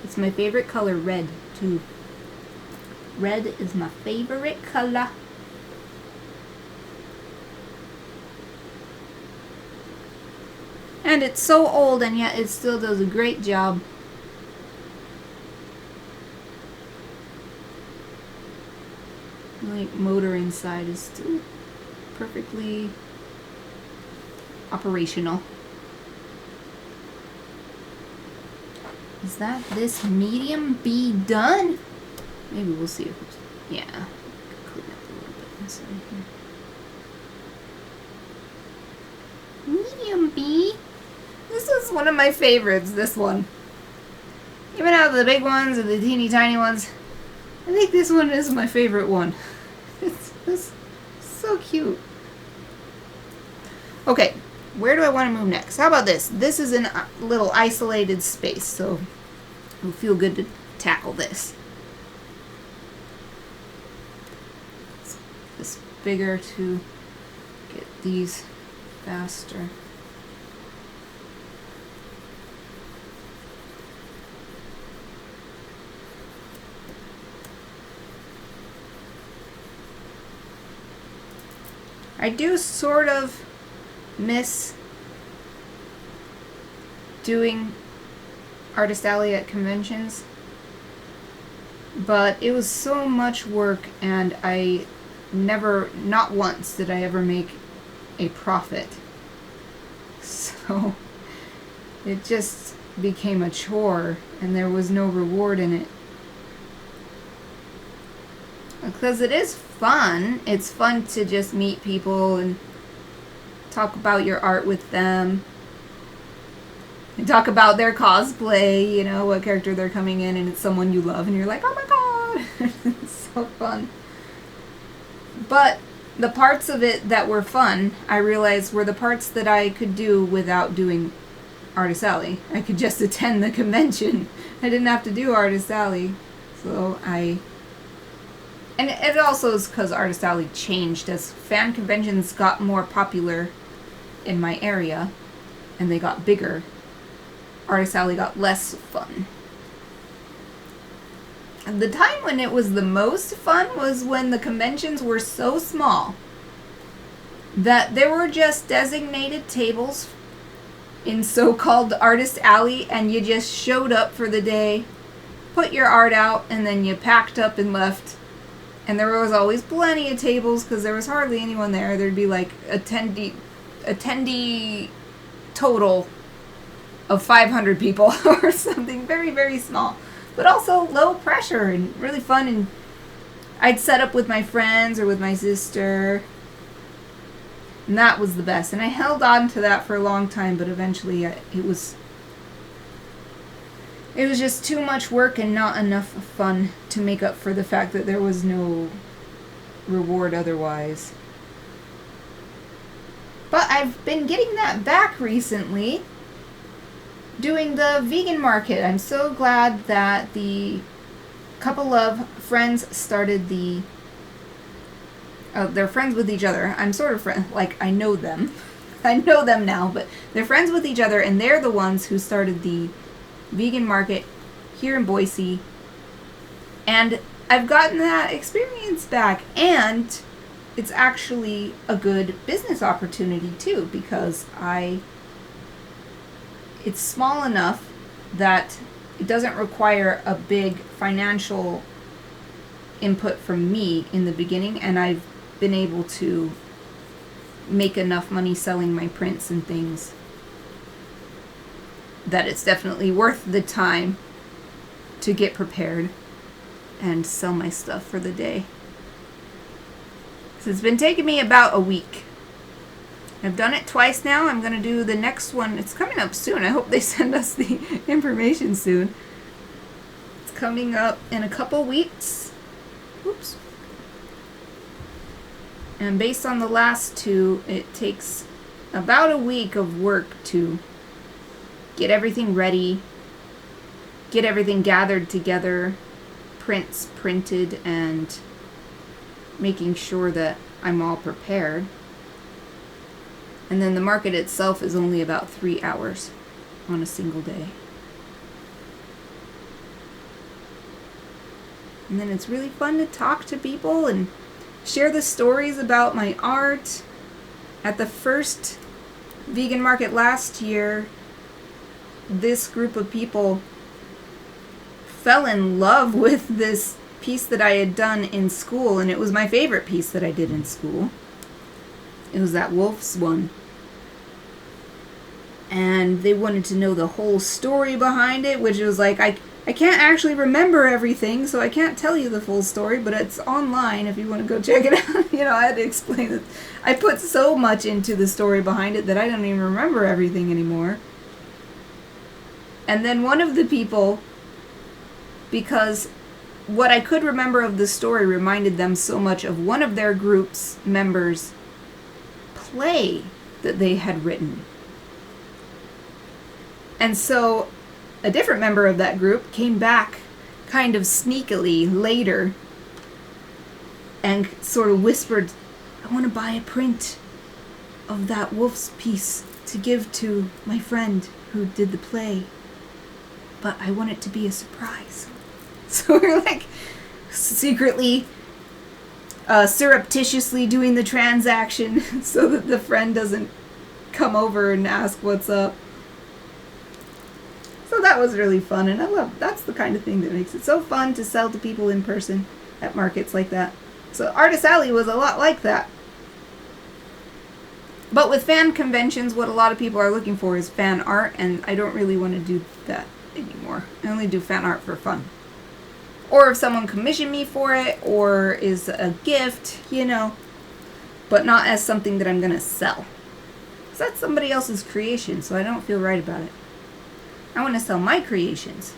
It's my favorite color, red, too. Red is my favorite color. And it's so old, and yet it still does a great job. The motor inside is still perfectly operational. Is that this medium bee done? Maybe we'll see if it's, yeah. Clean up a little bit inside here. Medium bee. This is one of my favorites, this one. Even out of the big ones and the teeny tiny ones, I think this one is my favorite one. It's so cute. Okay, where do I want to move next? How about this? This is in a little isolated space, so it'll feel good to tackle this. It's bigger to get these faster. I do sort of miss doing Artist Alley at conventions, but it was so much work, and I never, not once did I ever make a profit. So it just became a chore, and there was no reward in it. Because it is fun. It's fun to just meet people and talk about your art with them. And talk about their cosplay, you know, what character they're coming in, and it's someone you love, and you're like, oh my god! It's so fun. But the parts of it that were fun, I realized were the parts that I could do without doing Artist Alley. I could just attend the convention. I didn't have to do Artist Alley. So and it also is because Artist Alley changed as fan conventions got more popular in my area and they got bigger. Artist Alley got less fun. And the time when it was the most fun was when the conventions were so small that there were just designated tables in so-called Artist Alley, and you just showed up for the day, put your art out, and then you packed up and left. And there was always plenty of tables because there was hardly anyone there. There'd be like attendee total of 500 people or something very, very small. But also low pressure and really fun. And I'd set up with my friends or with my sister. And that was the best. And I held on to that for a long time, but eventually it was just too much work and not enough fun to make up for the fact that there was no reward otherwise. But I've been getting that back recently, doing the vegan market. I'm so glad that the couple of friends started they're friends with each other. I'm sort of I know them. I know them now, but they're friends with each other, and they're the ones who started the vegan market here in Boise. And I've gotten that experience back, and it's actually a good business opportunity too, because it's small enough that it doesn't require a big financial input from me in the beginning, and I've been able to make enough money selling my prints and things that it's definitely worth the time to get prepared and sell my stuff for the day. So it's been taking me about a week. I've done it twice now. I'm going to do the next one. It's coming up soon. I hope they send us the information soon. It's coming up in a couple weeks. Oops. And based on the last two, it takes about a week of work to get everything ready, get everything gathered together, prints printed, and making sure that I'm all prepared. And then the market itself is only about 3 hours on a single day. And then it's really fun to talk to people and share the stories about my art. At the first vegan market last year, this group of people fell in love with this piece that I had done in school, and it was my favorite piece that I did in school. It was that wolf's one. And they wanted to know the whole story behind it, which was like, I can't actually remember everything, so I can't tell you the full story, but it's online if you want to go check it out. I had to explain it. I put so much into the story behind it that I don't even remember everything anymore. And then one of the people, because what I could remember of the story reminded them so much of one of their group's members' play that they had written. And so a different member of that group came back kind of sneakily later and sort of whispered, I want to buy a print of that wolf's piece to give to my friend who did the play, but I want it to be a surprise. So we're like secretly, surreptitiously doing the transaction so that the friend doesn't come over and ask what's up. So that was really fun, and that's the kind of thing that makes it so fun to sell to people in person at markets like that. So Artist Alley was a lot like that. But with fan conventions, what a lot of people are looking for is fan art, and I don't really want to do that anymore. I only do fan art for fun. Or if someone commissioned me for it, or is a gift, but not as something that I'm going to sell. Because that's somebody else's creation, so I don't feel right about it. I want to sell my creations.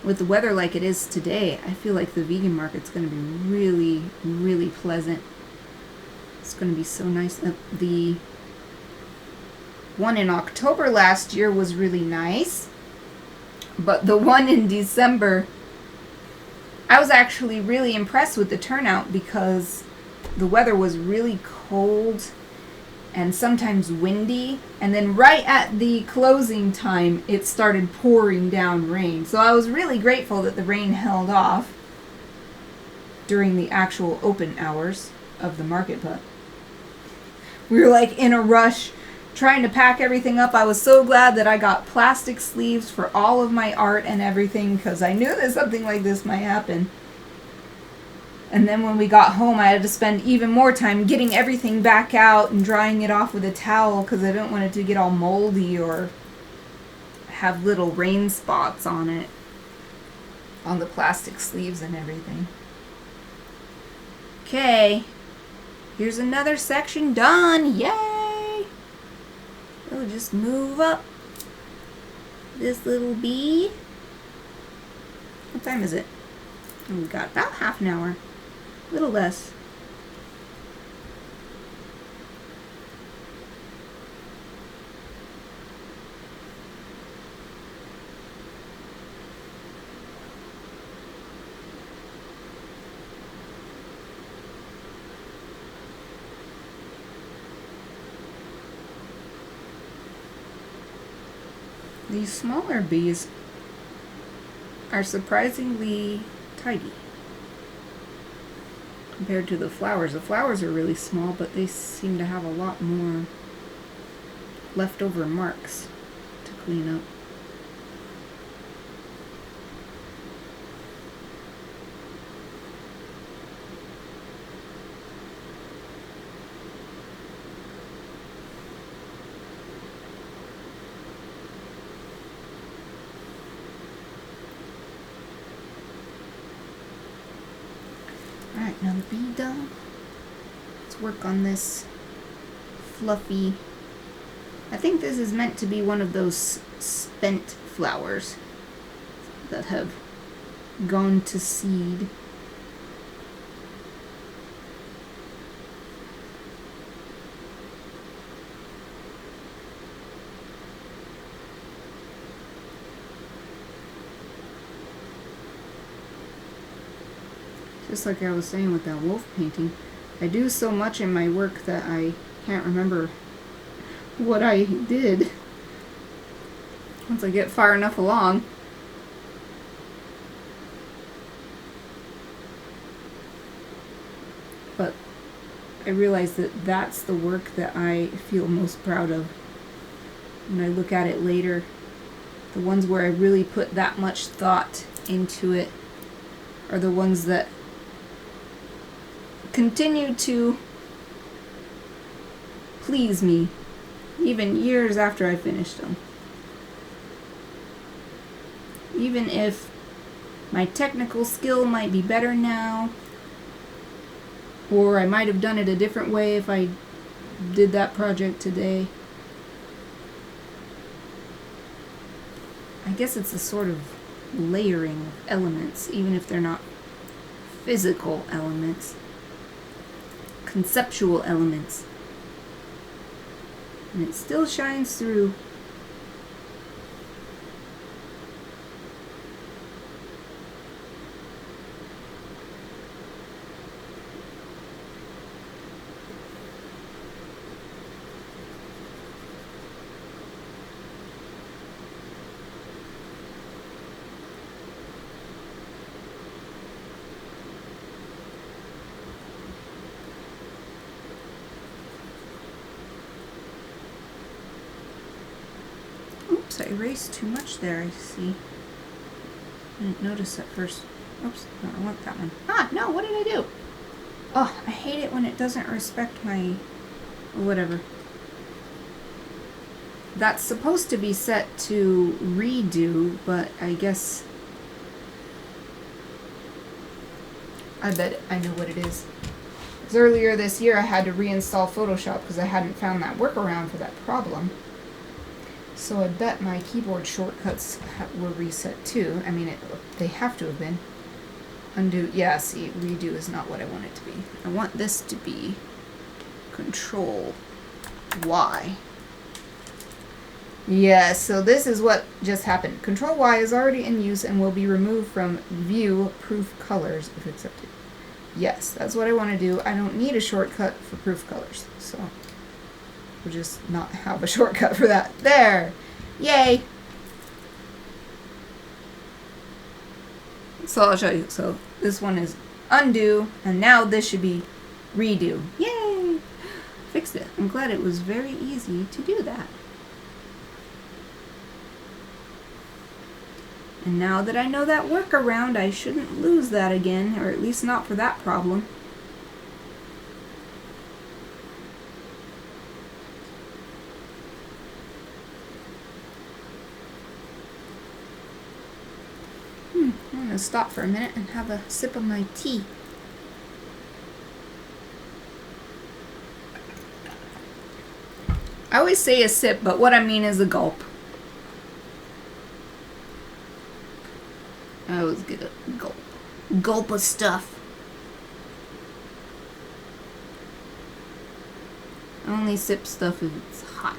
with the weather like it is today, I feel like the vegan market's going to be really, really pleasant. It's going to be so nice. The one in October last year was really nice, but the one in December, I was actually really impressed with the turnout because the weather was really cold and sometimes windy, and then right at the closing time it started pouring down rain. So I was really grateful that the rain held off during the actual open hours of the market, but we were like in a rush trying to pack everything up. I was so glad that I got plastic sleeves for all of my art and everything because I knew that something like this might happen. And then when we got home, I had to spend even more time getting everything back out and drying it off with a towel because I didn't want it to get all moldy or have little rain spots on it, on the plastic sleeves and everything. Okay, here's another section done. Yay! We'll just move up this little bee. What time is it? We've got about half an hour. A little less. These smaller bees are surprisingly tidy compared to the flowers. The flowers are really small, but they seem to have a lot more leftover marks to clean up. Alright, now the bee done. Let's work on this fluffy. I think this is meant to be one of those spent flowers that have gone to seed. Just like I was saying with that wolf painting, I do so much in my work that I can't remember what I did once I get far enough along. But I realize that that's the work that I feel most proud of when I look at it later. The ones where I really put that much thought into it are the ones that continue to please me even years after I finished them. Even if my technical skill might be better now, or I might have done it a different way if I did that project today. I guess it's a sort of layering of elements, even if they're not physical elements. Conceptual elements, and it still shines through. I erased too much there, I see. I didn't notice at first. Oops, no, I want that one. Ah, no, what did I do? Oh, I hate it when it doesn't respect my... whatever. That's supposed to be set to redo, but I guess... I bet I know what it is. Because earlier this year I had to reinstall Photoshop because I hadn't found that workaround for that problem. So I bet my keyboard shortcuts were reset too. I mean, they have to have been. Undo, yeah, see, redo is not what I want it to be. I want this to be Control Y. Yes, so this is what just happened. Control Y is already in use and will be removed from View Proof Colors if accepted. Yes, that's what I want to do. I don't need a shortcut for proof colors, so we'll just not have a shortcut for that. There! Yay! So I'll show you. So this one is undo, and now this should be redo. Yay! Fixed it. I'm glad it was very easy to do that. And now that I know that workaround, I shouldn't lose that again, or at least not for that problem. I'm going to stop for a minute and have a sip of my tea. I always say a sip, but what I mean is a gulp. I always get a gulp. Gulp of stuff. I only sip stuff if it's hot.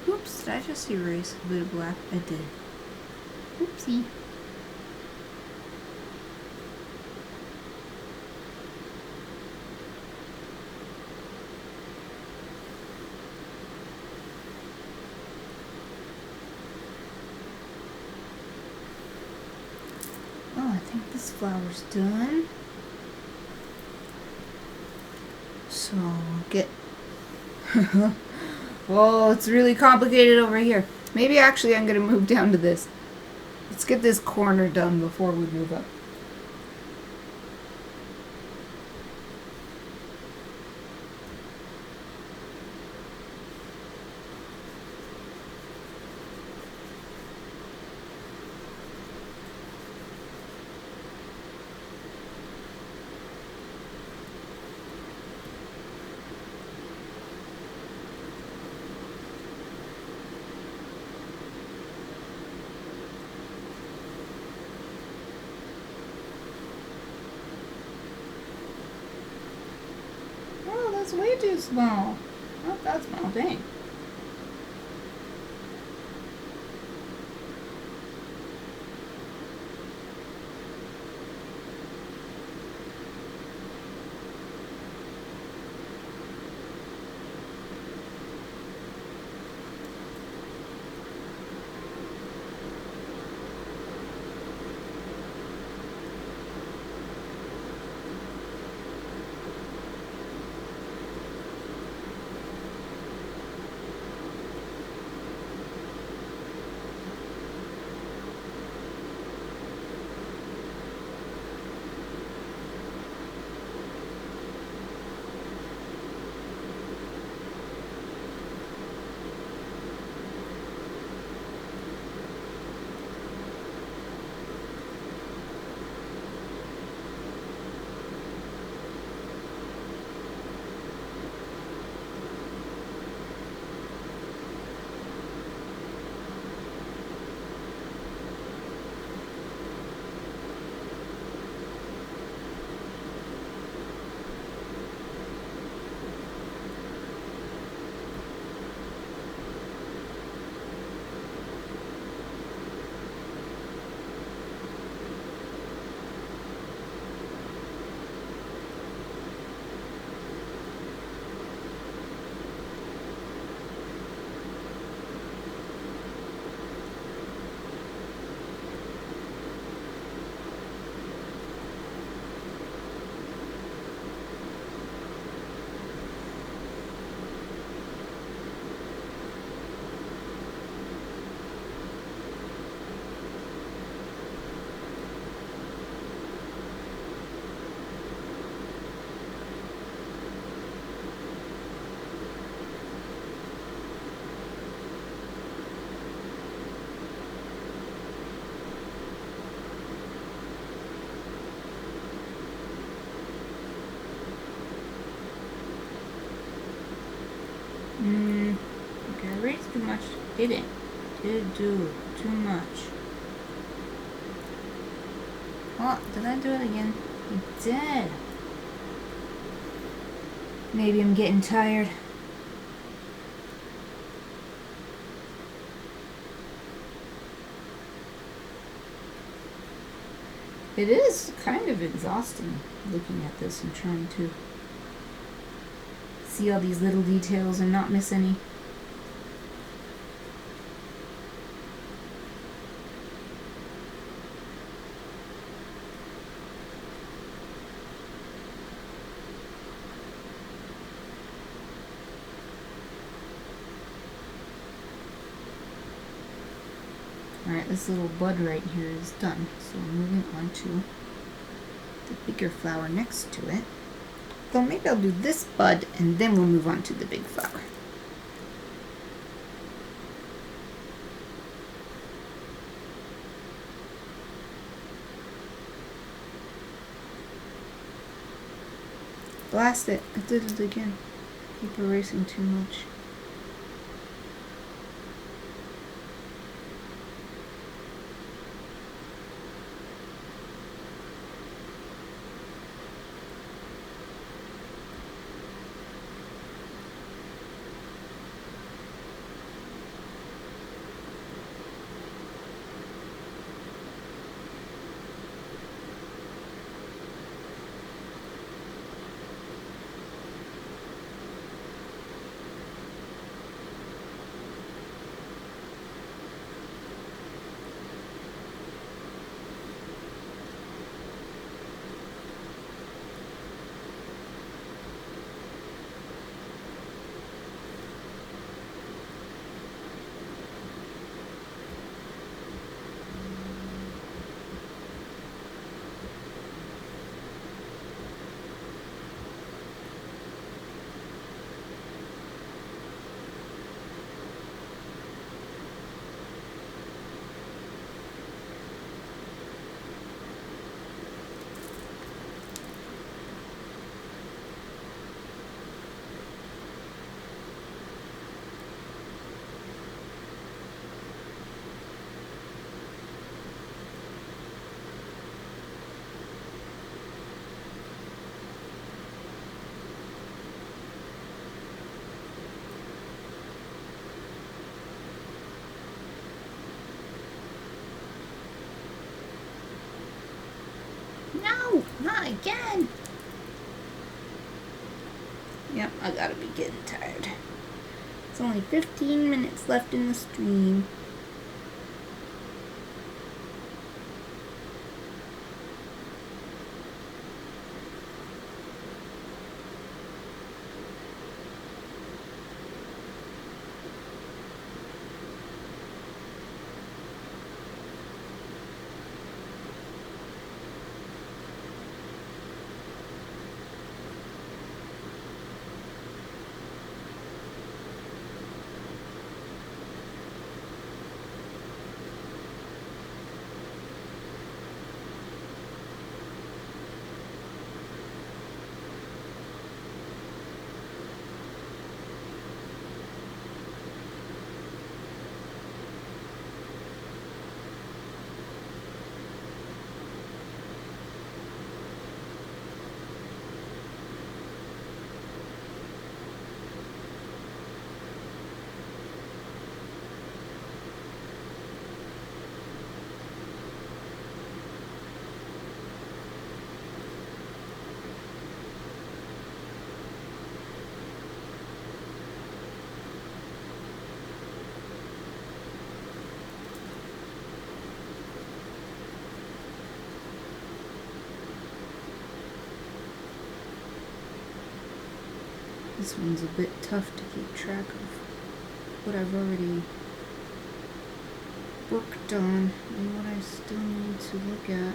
Oops, did I just erase a bit of black? I did. Oopsie. Oh, I think this flower's done. So, get... Oh, it's really complicated over here. Maybe actually I'm going to move down to this. Let's get this corner done before we move up. That's way too small. Not that small, dang. Didn't do too much. Oh, did I do it again? I did. Maybe I'm getting tired. It is kind of exhausting looking at this and trying to see all these little details and not miss any. Alright, this little bud right here is done, so we're moving on to the bigger flower next to it. So maybe I'll do this bud and then we'll move on to the big flower. Blast it! I did it again. Keep erasing too much. No, not again. Yep, I gotta be getting tired. It's only 15 minutes left in the stream. This one's a bit tough to keep track of what I've already worked on and what I still need to look at.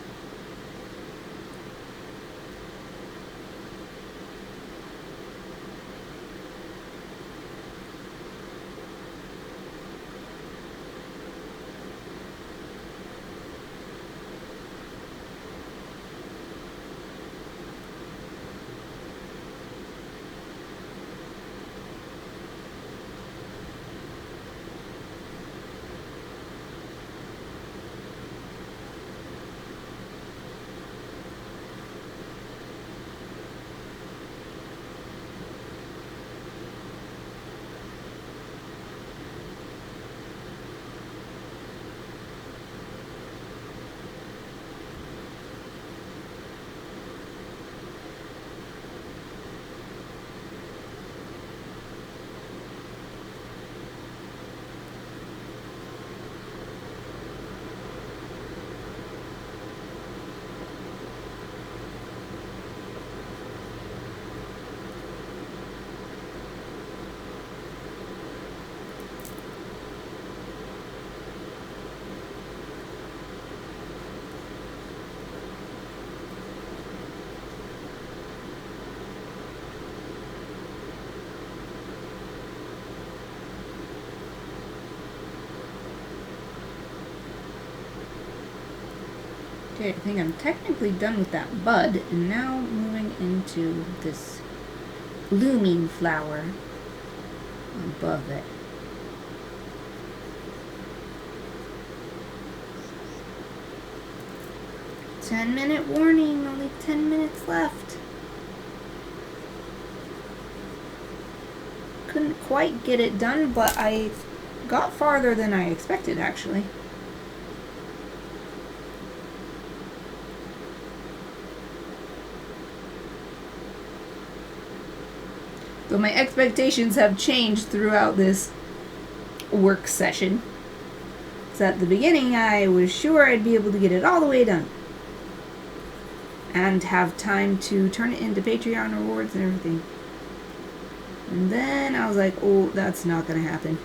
Okay, I think I'm technically done with that bud, and now moving into this blooming flower above it. 10-minute warning, only 10 minutes left. Couldn't quite get it done, but I got farther than I expected, actually. Though my expectations have changed throughout this work session. So at the beginning, I was sure I'd be able to get it all the way done. And have time to turn it into Patreon rewards and everything. And then I was like, oh, that's not going to happen.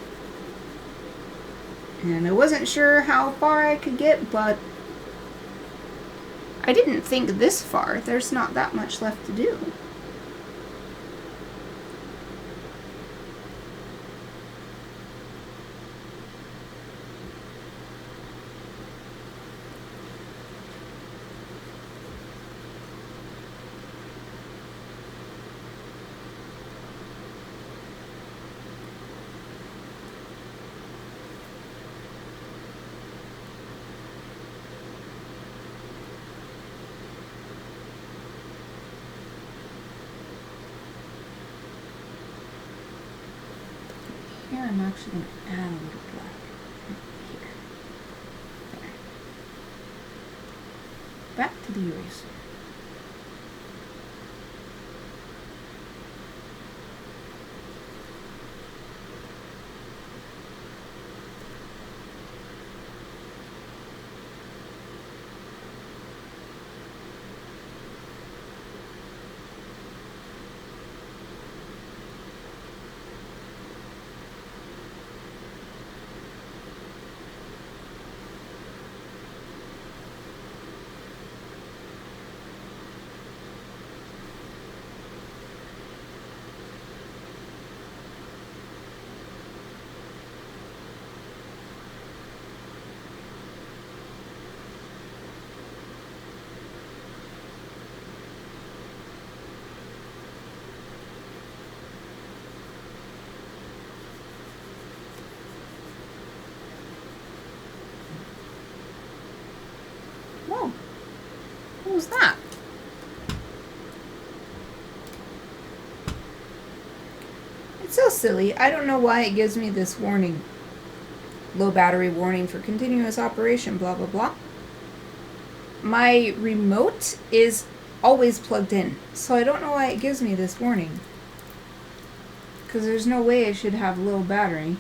And I wasn't sure how far I could get, but I didn't think this far. There's not that much left to do. Here I'm actually going to add a little black here. There. Back to the eraser. Whoa. What was that? It's so silly. I don't know why it gives me this warning. Low battery warning for continuous operation, blah, blah, blah. My remote is always plugged in, so I don't know why it gives me this warning. Because there's no way it should have low battery.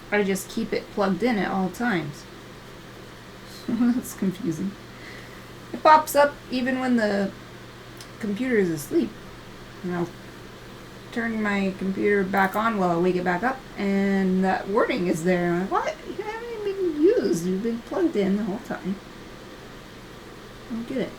I just keep it plugged in at all times. That's confusing. It pops up even when the computer is asleep. And I'll turn my computer back on while I wake it back up, and that warning is there. I'm like, what? You haven't even been used. You've been plugged in the whole time. I don't get it.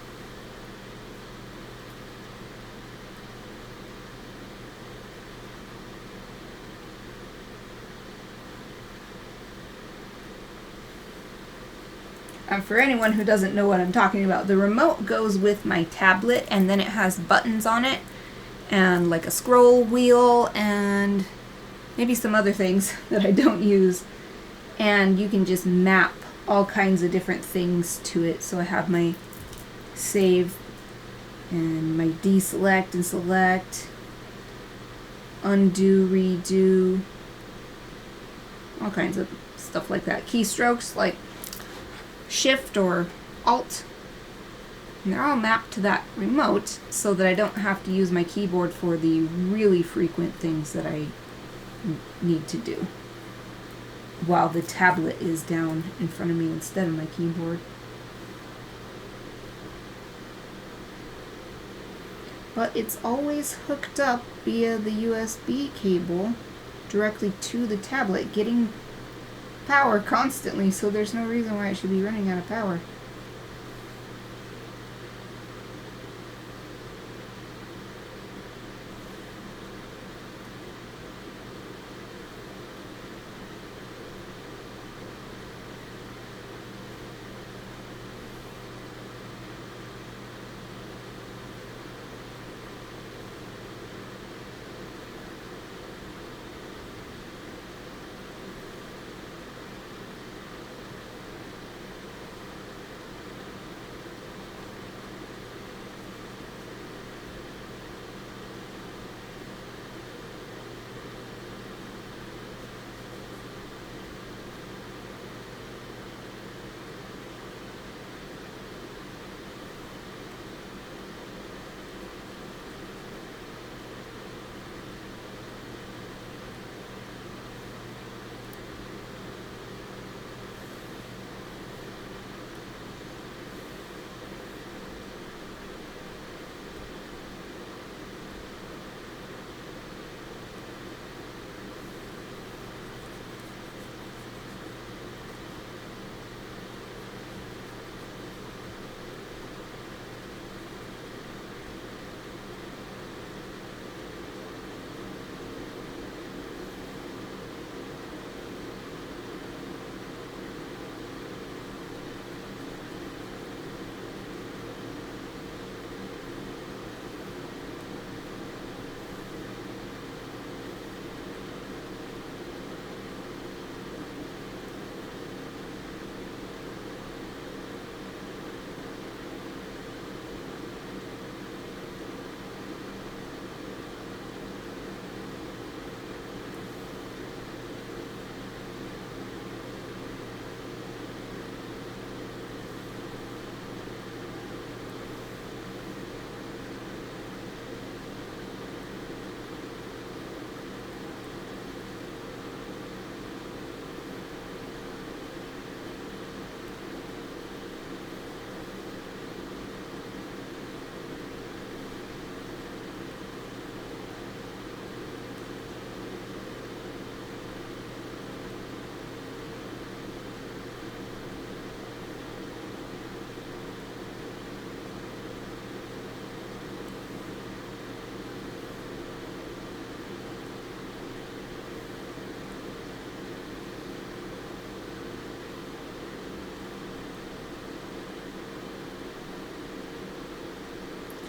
For anyone who doesn't know what I'm talking about, the remote goes with my tablet, and then it has buttons on it, and like a scroll wheel, and maybe some other things that I don't use. And you can just map all kinds of different things to it. So I have my save, and my deselect and select, undo, redo, all kinds of stuff like that. Keystrokes like Shift or Alt, and they're all mapped to that remote so that I don't have to use my keyboard for the really frequent things that I need to do while the tablet is down in front of me instead of my keyboard. But it's always hooked up via the USB cable directly to the tablet, getting power constantly, so there's no reason why it should be running out of power.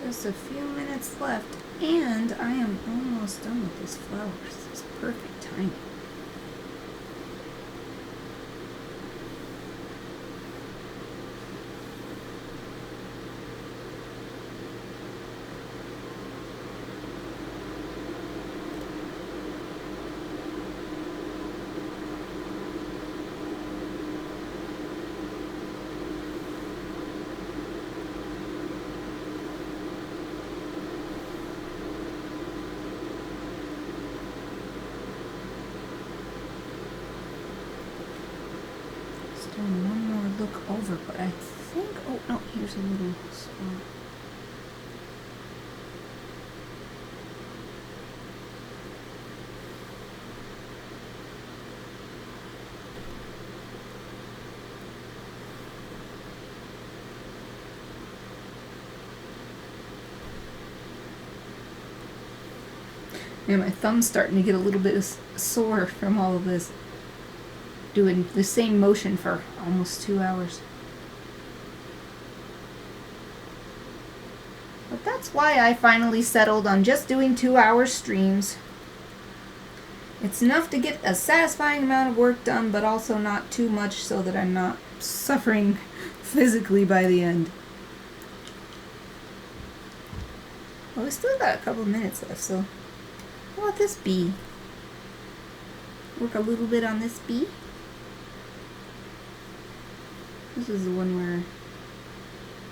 Just a few minutes left, and I am almost done with this flower. This is perfect timing. One more look over, but I think, oh no, here's a little spot. Yeah, my thumb's starting to get a little bit sore from all of this. Doing the same motion for almost 2 hours. But that's why I finally settled on just doing 2-hour streams. It's enough to get a satisfying amount of work done, but also not too much so that I'm not suffering physically by the end. Well, we still got a couple of minutes left, so how about this bee? Work a little bit on this bee. This is the one where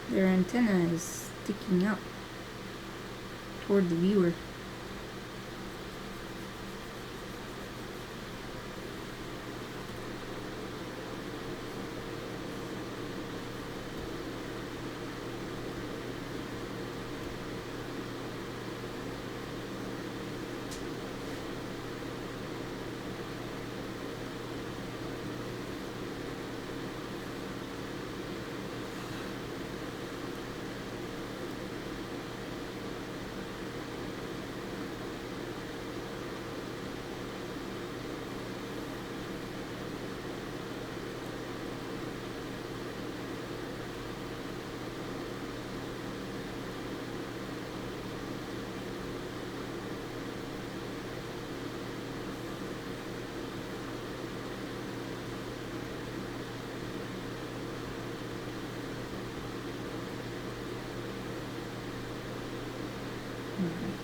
their antenna is sticking up toward the viewer.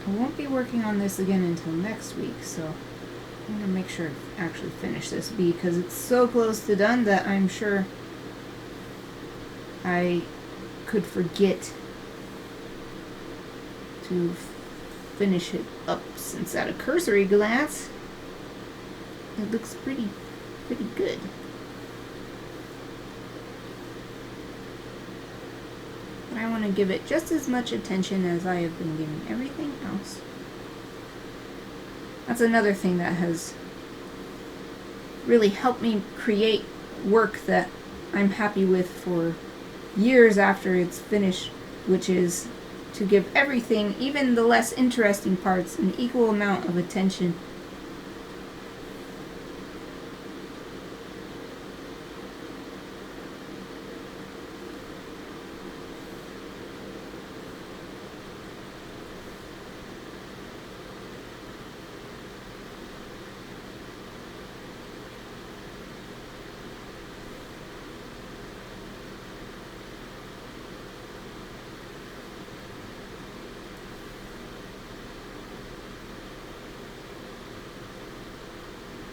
I won't be working on this again until next week, so I'm going to make sure to actually finish this bee because it's so close to done that I'm sure I could forget to finish it up, since at a cursory glance it looks pretty good. I want to give it just as much attention as I have been giving everything else. That's another thing that has really helped me create work that I'm happy with for years after it's finished, which is to give everything, even the less interesting parts, an equal amount of attention.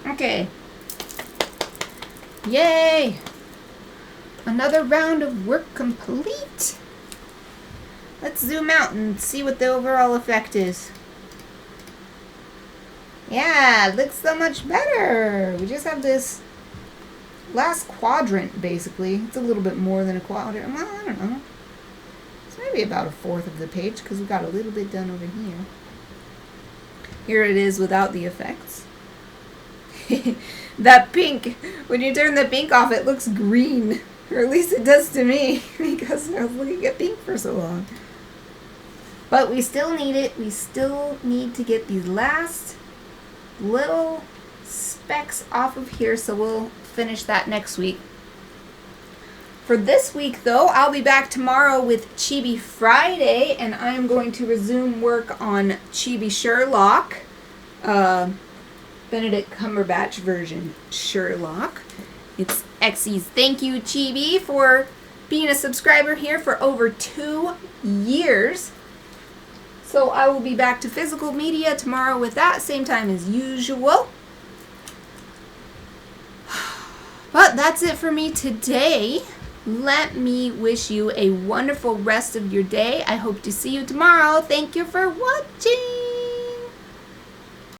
Okay. Yay! Another round of work complete. Let's zoom out and see what the overall effect is. Yeah, it looks so much better. We just have this last quadrant, basically. It's a little bit more than a quadrant. Well, I don't know. It's maybe about a fourth of the page because we got a little bit done over here. Here it is without the effects. That pink, when you turn the pink off, it looks green. Or at least it does to me, because I was looking at pink for so long. But we still need it. We still need to get these last little specks off of here, so we'll finish that next week. For this week, though, I'll be back tomorrow with Chibi Friday, and I am going to resume work on Chibi Sherlock, Benedict Cumberbatch version Sherlock. It's Exy's thank you, Chibi, for being a subscriber here for over 2 years. So I will be back to physical media tomorrow with that, same time as usual. But that's it for me today. Let me wish you a wonderful rest of your day. I hope to see you tomorrow. Thank you for watching.